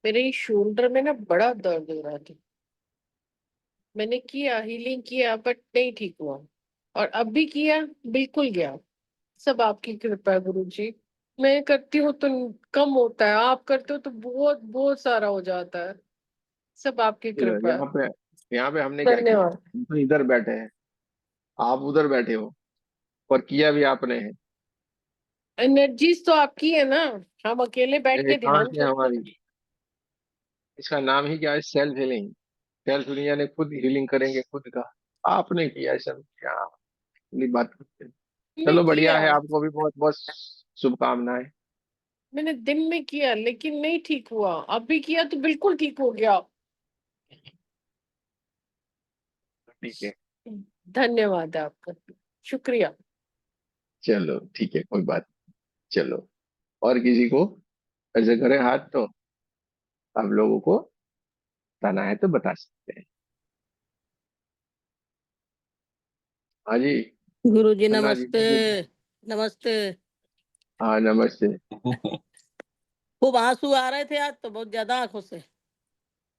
Speaker 3: मेरे शोल्डर में ना बड़ा दर्द हो रहा था। मैंने किया, हीलिंग किया, बट नहीं ठीक हुआ। और अब भी किया, बिल्कुल गया। सब आपकी कृपा है गुरुजी। मैं करती हूँ तो कम होता है, आप करते हो तो बहुत बहुत सारा हो जाता है। सब आपकी
Speaker 1: चलो,
Speaker 3: कृपा है।
Speaker 1: यहाँ पे हमने क्या किया,
Speaker 3: धन्यवाद।
Speaker 1: हम तो इधर बैठे हैं, आप उधर बैठे हो, और किया भी आपने है।
Speaker 3: एनर्जीज तो आपकी है ना, हम अकेले बैठ
Speaker 1: ये
Speaker 3: के
Speaker 1: कहाँ
Speaker 3: ध्यान
Speaker 1: से
Speaker 3: करते
Speaker 1: हमारी,
Speaker 3: हैं।
Speaker 1: इसका नाम ही क्या है, सेल्फ हीलिंग। सेल्फ हीलिंग यानी खुद हीलिंग करेंगे खुद का। आपने किया सब क्या, अपनी बात करते हैं।
Speaker 3: मैंने
Speaker 1: चलो बढ़िया
Speaker 3: किया,
Speaker 1: है, आपको भी बहुत बहुत शुभकामनाएं।
Speaker 3: मैंने दिन में किया लेकिन नहीं ठीक हुआ, अब भी किया तो बिल्कुल ठीक हो गया।
Speaker 1: ठीक है।
Speaker 3: धन्यवाद आपका, शुक्रिया।
Speaker 1: चलो ठीक है, कोई बात नहीं। चलो, और किसी को ऐसे करें हाथ तो आप लोगों को बताना है तो बता सकते हैं। हाँ जी।
Speaker 4: गुरुजी
Speaker 1: अन्ना जी
Speaker 4: नमस्ते।
Speaker 1: बोलिए।
Speaker 4: नमस्ते।
Speaker 1: हाँ नमस्ते।
Speaker 4: खूब आंसू आ रहे थे आज तो, बहुत ज्यादा आंखों से।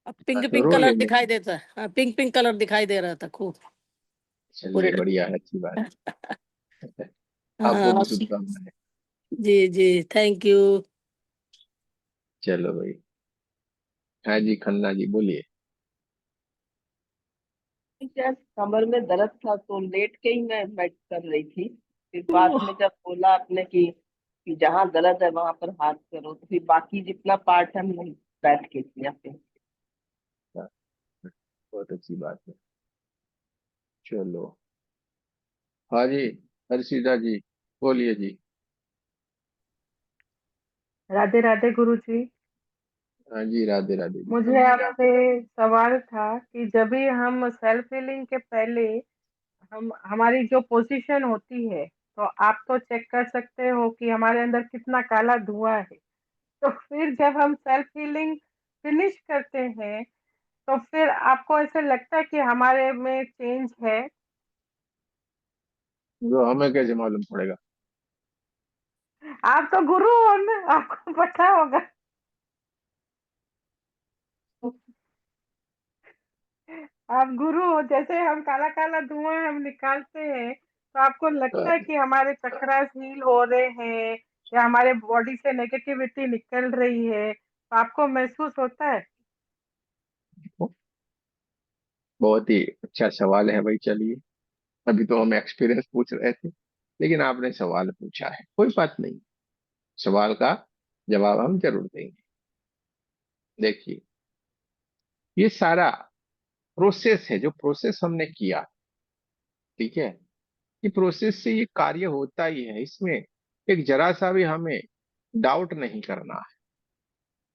Speaker 4: अब पिंक
Speaker 1: तो
Speaker 4: पिंक
Speaker 1: रो
Speaker 4: कलर
Speaker 1: लेंगे।
Speaker 4: दिखाई देता है, हाँ, पिंक पिंक कलर दिखाई दे रहा था खूब पूरे।
Speaker 1: चलिए बढ़िया है, अच्छी बात है। आपको
Speaker 4: हाँ
Speaker 1: भी शुभकामनाएं।
Speaker 4: जी जी, थैंक यू।
Speaker 1: चलो भाई। हाँ जी, खन्ना जी बोलिए।
Speaker 5: क्या कमर में दर्द था तो लेट के ही मैं बैठ कर रही थी। फिर बाद में जब बोला आपने कि जहाँ दर्द है वहां पर हाथ करो, तो फिर बाकी जितना पार्ट है हमने बैठ के किया फिर।
Speaker 1: हाँ, बहुत अच्छी बात है। चलो। हाँ जी, हर्षिता जी बोलिए जी।
Speaker 6: राधे राधे गुरु जी।
Speaker 1: हाँ जी, राधे राधे जी।
Speaker 6: मुझे आपसे सवाल था कि जब भी हम सेल्फ हीलिंग के पहले हम हमारी जो पोजीशन होती है, तो आप तो चेक कर सकते हो कि हमारे अंदर कितना काला धुआं है। तो फिर जब हम सेल्फ हीलिंग फिनिश करते हैं, तो फिर आपको ऐसे लगता है कि हमारे में चेंज है।
Speaker 1: तो हमें कैसे मालूम पड़ेगा।
Speaker 6: आप तो गुरु हो ना, आपको पता होगा। आप गुरु हो, जैसे हम काला काला धुआं हम निकालते हैं, तो आपको लगता है कि हमारे चक्रास हील हो रहे हैं या हमारे बॉडी से नेगेटिविटी निकल रही है, तो आपको महसूस होता है।
Speaker 1: बहुत ही अच्छा सवाल है भाई। चलिए, अभी तो हम एक्सपीरियंस पूछ रहे थे, लेकिन आपने सवाल पूछा है, कोई बात नहीं, सवाल का जवाब हम जरूर देंगे। देखिए, ये सारा प्रोसेस है, जो प्रोसेस हमने किया, ठीक है, ये प्रोसेस से ये कार्य होता ही है, इसमें एक जरा सा भी हमें डाउट नहीं करना है।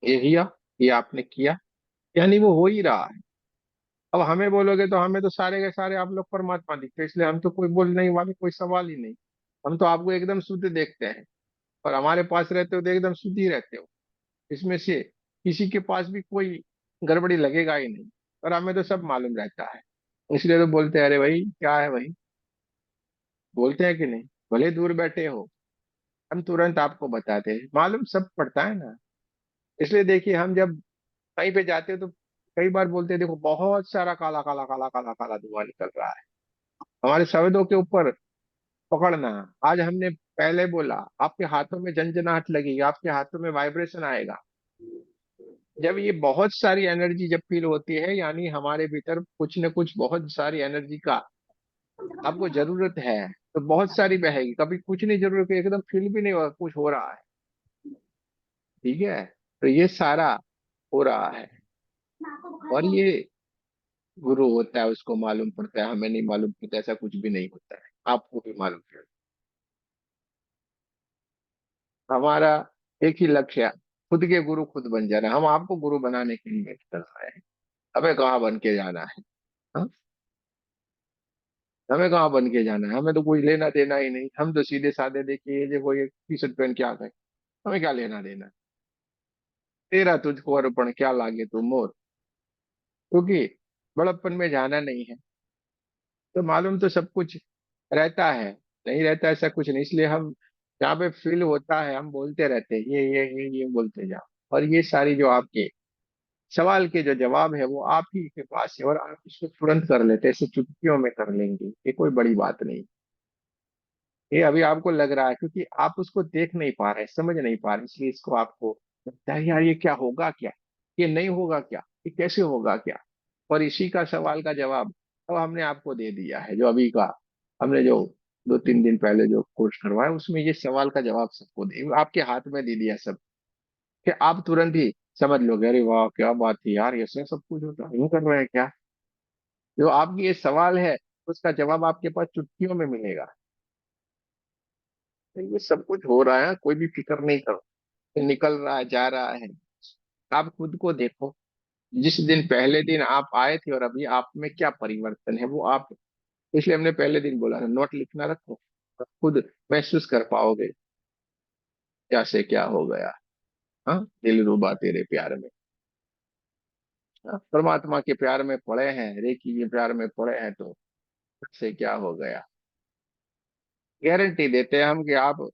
Speaker 1: ये किया, ये आपने किया, यानी वो हो ही रहा है। अब हमें बोलोगे तो हमें तो सारे के सारे आप लोग परमात्मा दिखते हैं, इसलिए हम तो कोई बोलने वाले कोई सवाल ही नहीं। हम तो आपको एकदम शुद्ध देखते हैं, और हमारे पास रहते हो तो एकदम शुद्ध ही रहते हो। इसमें से किसी के पास भी कोई गड़बड़ी लगेगा ही नहीं, और हमें तो सब मालूम रहता है। इसलिए तो बोलते हैं अरे भाई क्या है भाई, बोलते हैं कि नहीं, भले दूर बैठे हो हम तुरंत आपको बताते हैं, मालूम सब पड़ता है ना। इसलिए देखिए हम जब कहीं पे जाते हैं तो कई बार बोलते हैं देखो बहुत सारा काला काला काला काला काला धुआं निकल रहा है, हमारे शब्दों के ऊपर पकड़ना। आज हमने पहले बोला आपके हाथों में झंझनाहट लगेगी, आपके हाथों में वाइब्रेशन आएगा। जब ये बहुत सारी एनर्जी जब फील होती है, यानी हमारे भीतर कुछ न कुछ बहुत सारी एनर्जी का आपको जरूरत है, तो बहुत सारी बहेगी, कभी कुछ नहीं जरूरत एकदम फील भी नहीं होगा कुछ हो रहा है। ठीक है, तो ये सारा हो रहा है, और ये गुरु होता है उसको मालूम पड़ता है, हमें नहीं मालूम पड़ता, ऐसा कुछ भी नहीं होता है, आपको भी मालूम है। हमारा एक ही लक्ष्य है, खुद के गुरु खुद बन जाना। हम आपको गुरु बनाने के लिए चल रहे हैं, हमें कहाँ बन के जाना है। हाँ? हमें कहाँ बन के जाना है, हमें तो कोई लेना देना ही नहीं, हम तो सीधे साधे देखिए ये देखो ये टी शर्ट पहन के आ गए, हमें क्या लेना देना। तेरा तुझको अर्पण क्या लागे तू मोर, क्योंकि बड़प्पन में जाना नहीं है, तो मालूम तो सब कुछ रहता है, नहीं रहता ऐसा कुछ नहीं। इसलिए हम जहाँ पे फील होता है हम बोलते रहते हैं ये बोलते जाओ, और ये सारी जो आपके सवाल के जो जवाब है वो आप ही के पास है, और आप इसको तुरंत कर लेते हैं, ऐसे चुटकियों में कर लेंगे, ये कोई बड़ी बात नहीं। ये अभी आपको लग रहा है क्योंकि आप उसको देख नहीं पा रहे, समझ नहीं पा रहे, इसलिए इसको आपको लगता है यार ये क्या होगा क्या, ये नहीं होगा क्या, ये कैसे होगा क्या। और इसी का सवाल का जवाब अब हमने आपको दे दिया है, जो अभी का हमने जो 2-3 दिन पहले जो कोर्स करवाया उसमें ये सवाल का जवाब सबको दे आपके हाथ में दे दिया सब, कि आप तुरंत ही समझ लोगे अरे वाह क्या बात है यार, ऐसे सब कुछ होता है, यूं कर रहे हैं क्या। जो आपकी ये सवाल है उसका जवाब आपके पास चुटकियों में मिलेगा। तो ये सब कुछ हो रहा है, कोई भी फिक्र नहीं करो, ये निकल रहा है जा रहा है। आप खुद को देखो, जिस दिन पहले दिन आप आए थे और अभी आप में क्या परिवर्तन है वो आप, इसलिए हमने पहले दिन बोला था नोट लिखना रखो, आप खुद महसूस कर पाओगे क्या से क्या हो गया। हाँ, दिल रुबा तेरे प्यार में। हाँ, परमात्मा के प्यार में पड़े हैं, रेकी के प्यार में पड़े हैं, तो से क्या हो गया। गारंटी देते हैं हम कि आप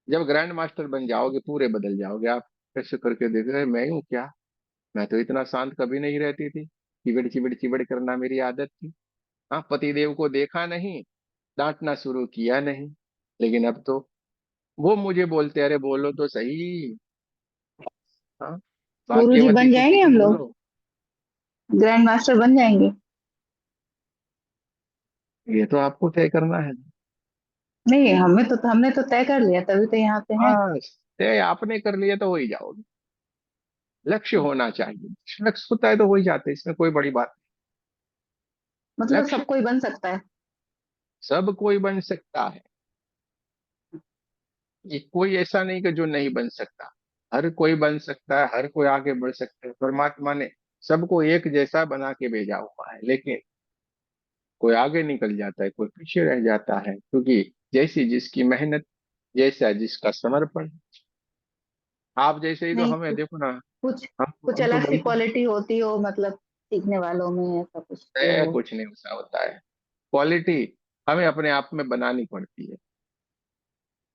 Speaker 1: जब ग्रैंड मास्टर बन जाओगे पूरे बदल जाओगे। आप कैसे करके देख रहे हैं, मैं हूँ क्या, मैं तो इतना शांत कभी नहीं रहती थी, चिबड़ चिबड़ चिबड़ करना मेरी आदत थी। हाँ, पतिदेव को देखा नहीं, डांटना शुरू किया नहीं, लेकिन अब तो वो मुझे बोलते अरे बोलो तो सही। हाँ,
Speaker 7: गुरुजी
Speaker 1: भाग्यवती
Speaker 7: बन
Speaker 1: तुम
Speaker 7: जाएंगे
Speaker 1: तो
Speaker 7: हम लोग,
Speaker 1: बोलो।
Speaker 7: ग्रैंड मास्टर बन जाएंगे।
Speaker 1: ये तो आपको तय करना है।
Speaker 7: नहीं, हमने तो तय कर लिया, तभी तो यहाँ पे हैं।
Speaker 1: बस तय आपने कर लिया तो हो ही जाओगे, लक्ष्य होना चाहिए, लक्ष्य होता है तो हो ही जाते हैं, इसमें कोई बड़ी बात नहीं।
Speaker 7: मतलब
Speaker 1: लक्ष्य
Speaker 7: सब कोई बन सकता है।
Speaker 1: सब कोई बन सकता है, ये कोई ऐसा नहीं कि जो नहीं बन सकता, हर कोई बन सकता है, हर कोई आगे बढ़ सकता है। परमात्मा ने सबको एक जैसा बना के भेजा हुआ है, लेकिन कोई आगे निकल जाता है, कोई पीछे रह जाता है, क्योंकि जैसी जिसकी मेहनत, जैसा जिसका समर्पण। आप जैसे ही तो
Speaker 7: नहीं,
Speaker 1: हमें देखो ना,
Speaker 7: कुछ
Speaker 1: हम
Speaker 7: कुछ
Speaker 1: हम तो
Speaker 7: अलग सी
Speaker 1: बनते
Speaker 7: क्वालिटी होती हो, मतलब सीखने वालों में ऐसा कुछ जो
Speaker 1: हैं,
Speaker 7: हो।
Speaker 1: कुछ नहीं वैसा होता है। क्वालिटी हमें अपने आप में बनानी पड़ती है,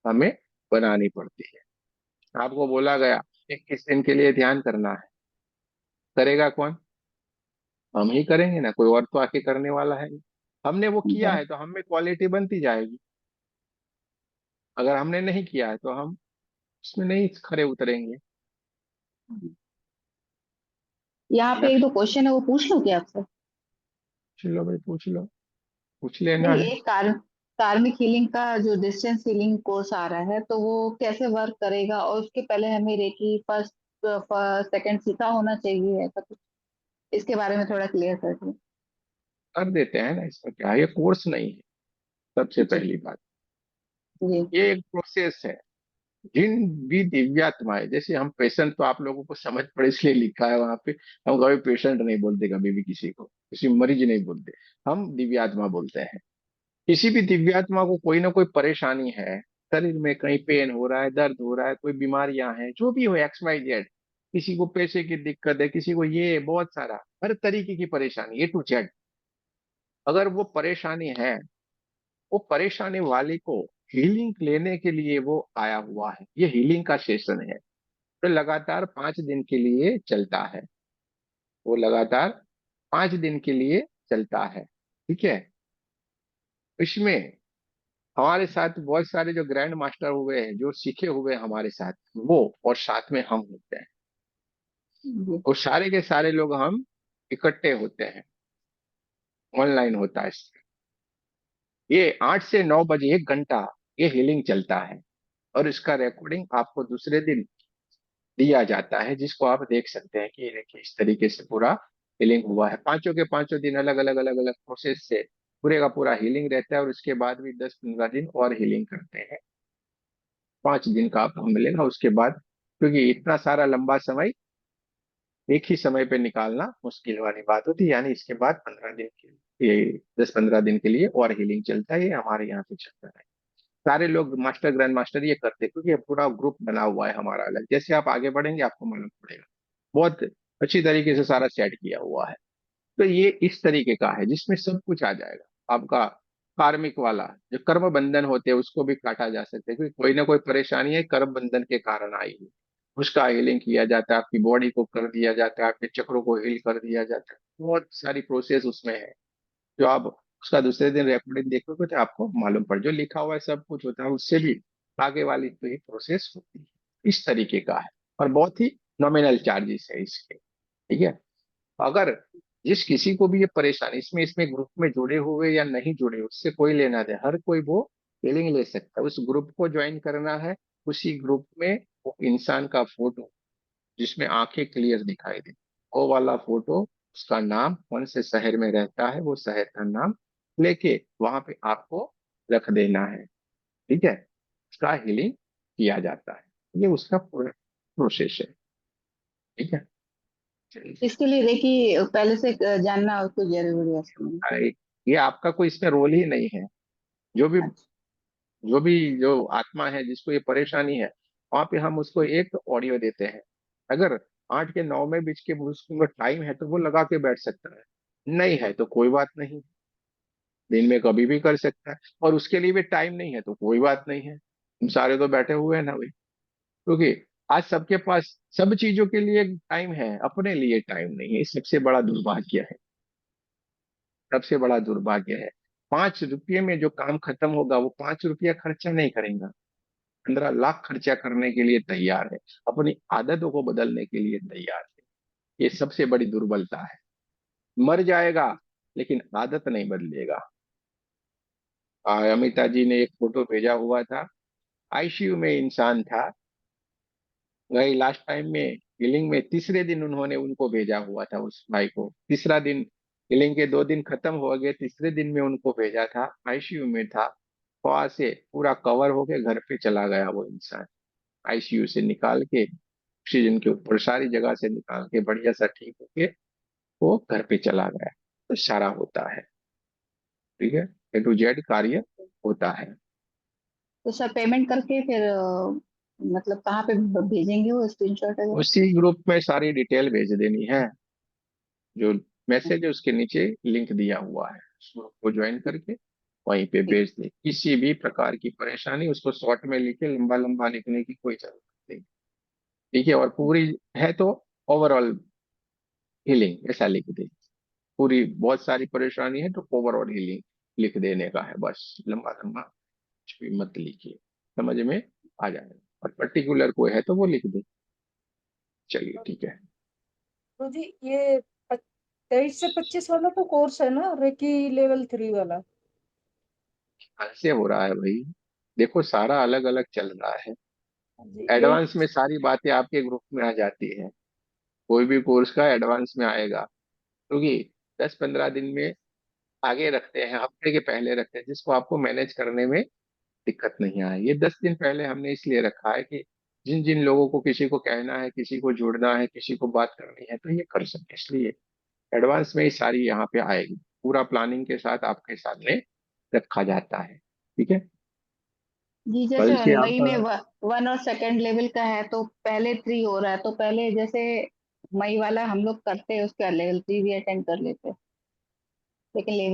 Speaker 1: हमें बनानी पड़ती है। आपको बोला गया 21 दिन के लिए ध्यान करना है, करेगा कौन, हम ही करेंगे ना, कोई और तो आके करने वाला है नहीं। हमने वो किया है तो हम में क्वालिटी बनती जाएगी, अगर हमने नहीं किया है तो हम उसमें नहीं खरे उतरेंगे।
Speaker 7: यहाँ पे एक
Speaker 1: लक्ष्य,
Speaker 7: दो क्वेश्चन है, वो पूछ लूं क्या आपसे?
Speaker 1: पूछ लो भाई, पूछ लो, पूछ लेना
Speaker 7: नहीं,
Speaker 1: है।
Speaker 7: एक कार्मिक हीलिंग का जो डिस्टेंस हीलिंग कोर्स आ रहा है, तो वो कैसे वर्क करेगा, और उसके पहले हमें रेकी फर्स्ट सेकंड सीखा होना चाहिए, ऐसा कुछ इसके बारे में थोड़ा क्लियर कर दीजिए।
Speaker 1: कर देते हैं ना, इसमें क्या है, ये कोर्स नहीं है। सबसे
Speaker 7: जी
Speaker 1: पहली बात,
Speaker 7: जी।
Speaker 1: ये एक प्रोसेस है, जिन भी दिव्यात्माएं, जैसे हम पेशेंट तो आप लोगों को समझ पड़े इसलिए लिखा है वहां पे, हम कभी पेशेंट नहीं बोलते, कभी भी किसी को किसी मरीज नहीं बोलते, हम दिव्यात्मा बोलते हैं। किसी भी दिव्यात्मा को कोई ना कोई परेशानी है, शरीर में कहीं पेन हो रहा है, दर्द हो रहा है, कोई बीमारियां हैं, जो भी हो, XYZ, किसी को पैसे की दिक्कत है, किसी को ये बहुत सारा हर तरीके की परेशानी A to Z, अगर वो परेशानी है, वो परेशानी वाले को हीलिंग लेने के लिए वो आया हुआ है, ये हीलिंग का सेशन है, तो लगातार 5 दिन के लिए चलता है, वो लगातार 5 दिन के लिए चलता है। ठीक है। इसमें हमारे साथ बहुत सारे जो ग्रैंड मास्टर हुए हैं, जो सीखे हुए हैं हमारे साथ, वो और साथ में हम होते हैं,
Speaker 7: जी।
Speaker 1: और सारे के सारे लोग हम इकट्ठे होते हैं, ऑनलाइन होता है। ये 8 से 9 बजे 1 घंटा ये हीलिंग चलता है, और इसका रिकॉर्डिंग आपको दूसरे दिन दिया जाता है, जिसको आप देख सकते हैं कि ये देखिए इस तरीके से पूरा हीलिंग हुआ है। पांचों के पांचों दिन अलग अलग अलग अलग प्रोसेस से पूरे का पूरा हीलिंग रहता है, और उसके बाद भी 10-15 दिन और हीलिंग करते हैं। 5 दिन का आपको मिलेगा उसके बाद, क्योंकि इतना सारा लंबा समय एक ही समय पे निकालना मुश्किल वाली बात होती है, यानी इसके बाद 15 दिन के लिए, ये 10-15 दिन के लिए और हीलिंग चलता है, ये हमारे यहाँ पे चलता है। सारे लोग मास्टर ग्रैंड मास्टर ये करते हैं, क्योंकि ये पूरा ग्रुप बना हुआ है हमारा अलग, जैसे आप आगे बढ़ेंगे आपको मालूम पड़ेगा, बहुत अच्छी तरीके से सारा सेट किया हुआ है। तो ये इस तरीके का है जिसमें सब कुछ आ जाएगा आपका। कार्मिक वाला जो कर्म बंधन होते हैं उसको भी काटा जा सकता है, क्योंकि कोई ना कोई परेशानी है कर्म बंधन के कारण आई है, उसका हीलिंग किया जाता है, आपकी बॉडी को कर दिया जाता है, आपके चक्रों को हील कर दिया जाता है, बहुत सारी प्रोसेस उसमें है, जो आप उसका दूसरे दिन रिकॉर्डिंग देखोगे तो आपको मालूम पड़, जो लिखा हुआ है सब कुछ होता है, उससे भी आगे वाली तो ये प्रोसेस होती है। इस तरीके का है, और बहुत ही नॉमिनल चार्जेस है इसके। ठीक है। अगर जिस किसी को भी ये परेशानी, इसमें इसमें ग्रुप में जुड़े हुए या नहीं जुड़े, उससे कोई लेना दे, हर कोई वो फीलिंग ले सकता है। उस ग्रुप को ज्वाइन करना है, उसी ग्रुप में वो इंसान का फोटो जिसमें आंखें क्लियर दिखाई दे, वो वाला फोटो, उसका नाम, कौन से शहर में रहता है, वो शहर का नाम लेके वहां पे आपको रख देना है। ठीक है। उसका हीलिंग किया जाता है, ये उसका पूरा प्रोसेस है। ठीक है। चलिए।
Speaker 7: इसके लिए रेकी पहले से जानना उसको जरूरी है इसमें।
Speaker 1: ये आपका कोई इसमें रोल ही नहीं है। जो भी
Speaker 7: अच्छा।
Speaker 1: जो भी जो आत्मा है जिसको ये परेशानी है, वहां पे हम उसको एक ऑडियो देते हैं। अगर 8 के 9 में बीच के उसको टाइम है तो वो लगा के बैठ सकता है, नहीं है तो कोई बात नहीं, दिन में कभी भी कर सकता है, और उसके लिए भी टाइम नहीं है तो कोई बात नहीं है, हम सारे तो बैठे हुए हैं ना भाई, क्योंकि आज सबके पास सब चीजों के लिए टाइम है, अपने लिए टाइम नहीं है, ये सबसे बड़ा दुर्भाग्य है, सबसे बड़ा दुर्भाग्य है। 5 रुपये में जो काम खत्म होगा वो 5 रुपया खर्चा नहीं करेगा, 15 लाख खर्चा करने के लिए तैयार है, अपनी आदतों को बदलने के लिए तैयार है। ये सबसे बड़ी दुर्बलता है। मर जाएगा लेकिन आदत नहीं बदलेगा। अमिता जी ने एक फोटो भेजा हुआ था, ICU में इंसान था, वही लास्ट टाइम में हीलिंग में तीसरे दिन उन्होंने उनको भेजा हुआ था, उस भाई को तीसरा दिन, हीलिंग के 2 दिन खत्म हो गए, तीसरे दिन में उनको भेजा था, ICU में था, वहां से पूरा कवर होके घर पे चला गया वो इंसान, ICU से निकाल के ऑक्सीजन के ऊपर सारी जगह से निकाल के बढ़िया सा ठीक होके वो घर पे चला गया। तो सारा होता है। ठीक है। A to Z कार्य होता है।
Speaker 7: तो सर पेमेंट करके फिर मतलब कहाँ पे भेजेंगे वो स्क्रीनशॉट वगैरह।
Speaker 1: उसी ग्रुप में सारी डिटेल भेज देनी है, जो मैसेज है उसके नीचे लिंक दिया हुआ है, उस ग्रुप को ज्वाइन करके वहीं पे
Speaker 7: ठीक।
Speaker 1: भेज दे। किसी भी प्रकार की परेशानी उसको शॉर्ट में लिखे, लंबा लंबा लिखने की कोई जरूरत नहीं। ठीक है। और पूरी है तो ओवरऑल हीलिंग ऐसा लिख दे, पूरी बहुत सारी परेशानी है तो ओवरऑल हीलिंग लिख देने का है, बस लंबा लंबा कुछ भी मत लिखिए, समझ में आ जाएगा। और पर्टिकुलर कोई है तो वो लिख दे। चलिए ठीक है।
Speaker 8: तो जी ये 23 से 25 वाला तो कोर्स है ना, रेकी लेवल 3 वाला।
Speaker 1: ऐसे हो रहा है भाई, देखो सारा अलग अलग चल रहा है,
Speaker 8: जी यही
Speaker 1: एडवांस में सारी बातें आपके ग्रुप में आ जाती है, कोई भी कोर्स का एडवांस में आएगा, क्योंकि 10-15 दिन में आगे रखते हैं, हफ्ते के पहले रखते हैं, जिसको आपको मैनेज करने में दिक्कत नहीं आए। ये 10 दिन पहले हमने इसलिए रखा है कि जिन जिन लोगों को, किसी को कहना है, किसी को जुड़ना है, किसी को बात करनी है, तो ये कर सके, इसलिए एडवांस में ही सारी यहाँ पे आएगी, पूरा प्लानिंग के साथ आपके सामने रखा जाता है। ठीक है,
Speaker 7: जी, जैसे
Speaker 1: कल से
Speaker 7: मई
Speaker 1: आप
Speaker 7: में 1 और 2nd लेवल का है तो पहले 3 हो रहा है, तो पहले जैसे मई वाला हम लोग करते हैं उसका लेवल 3 भी अटेंड कर लेते हैं, लेकिन लेवल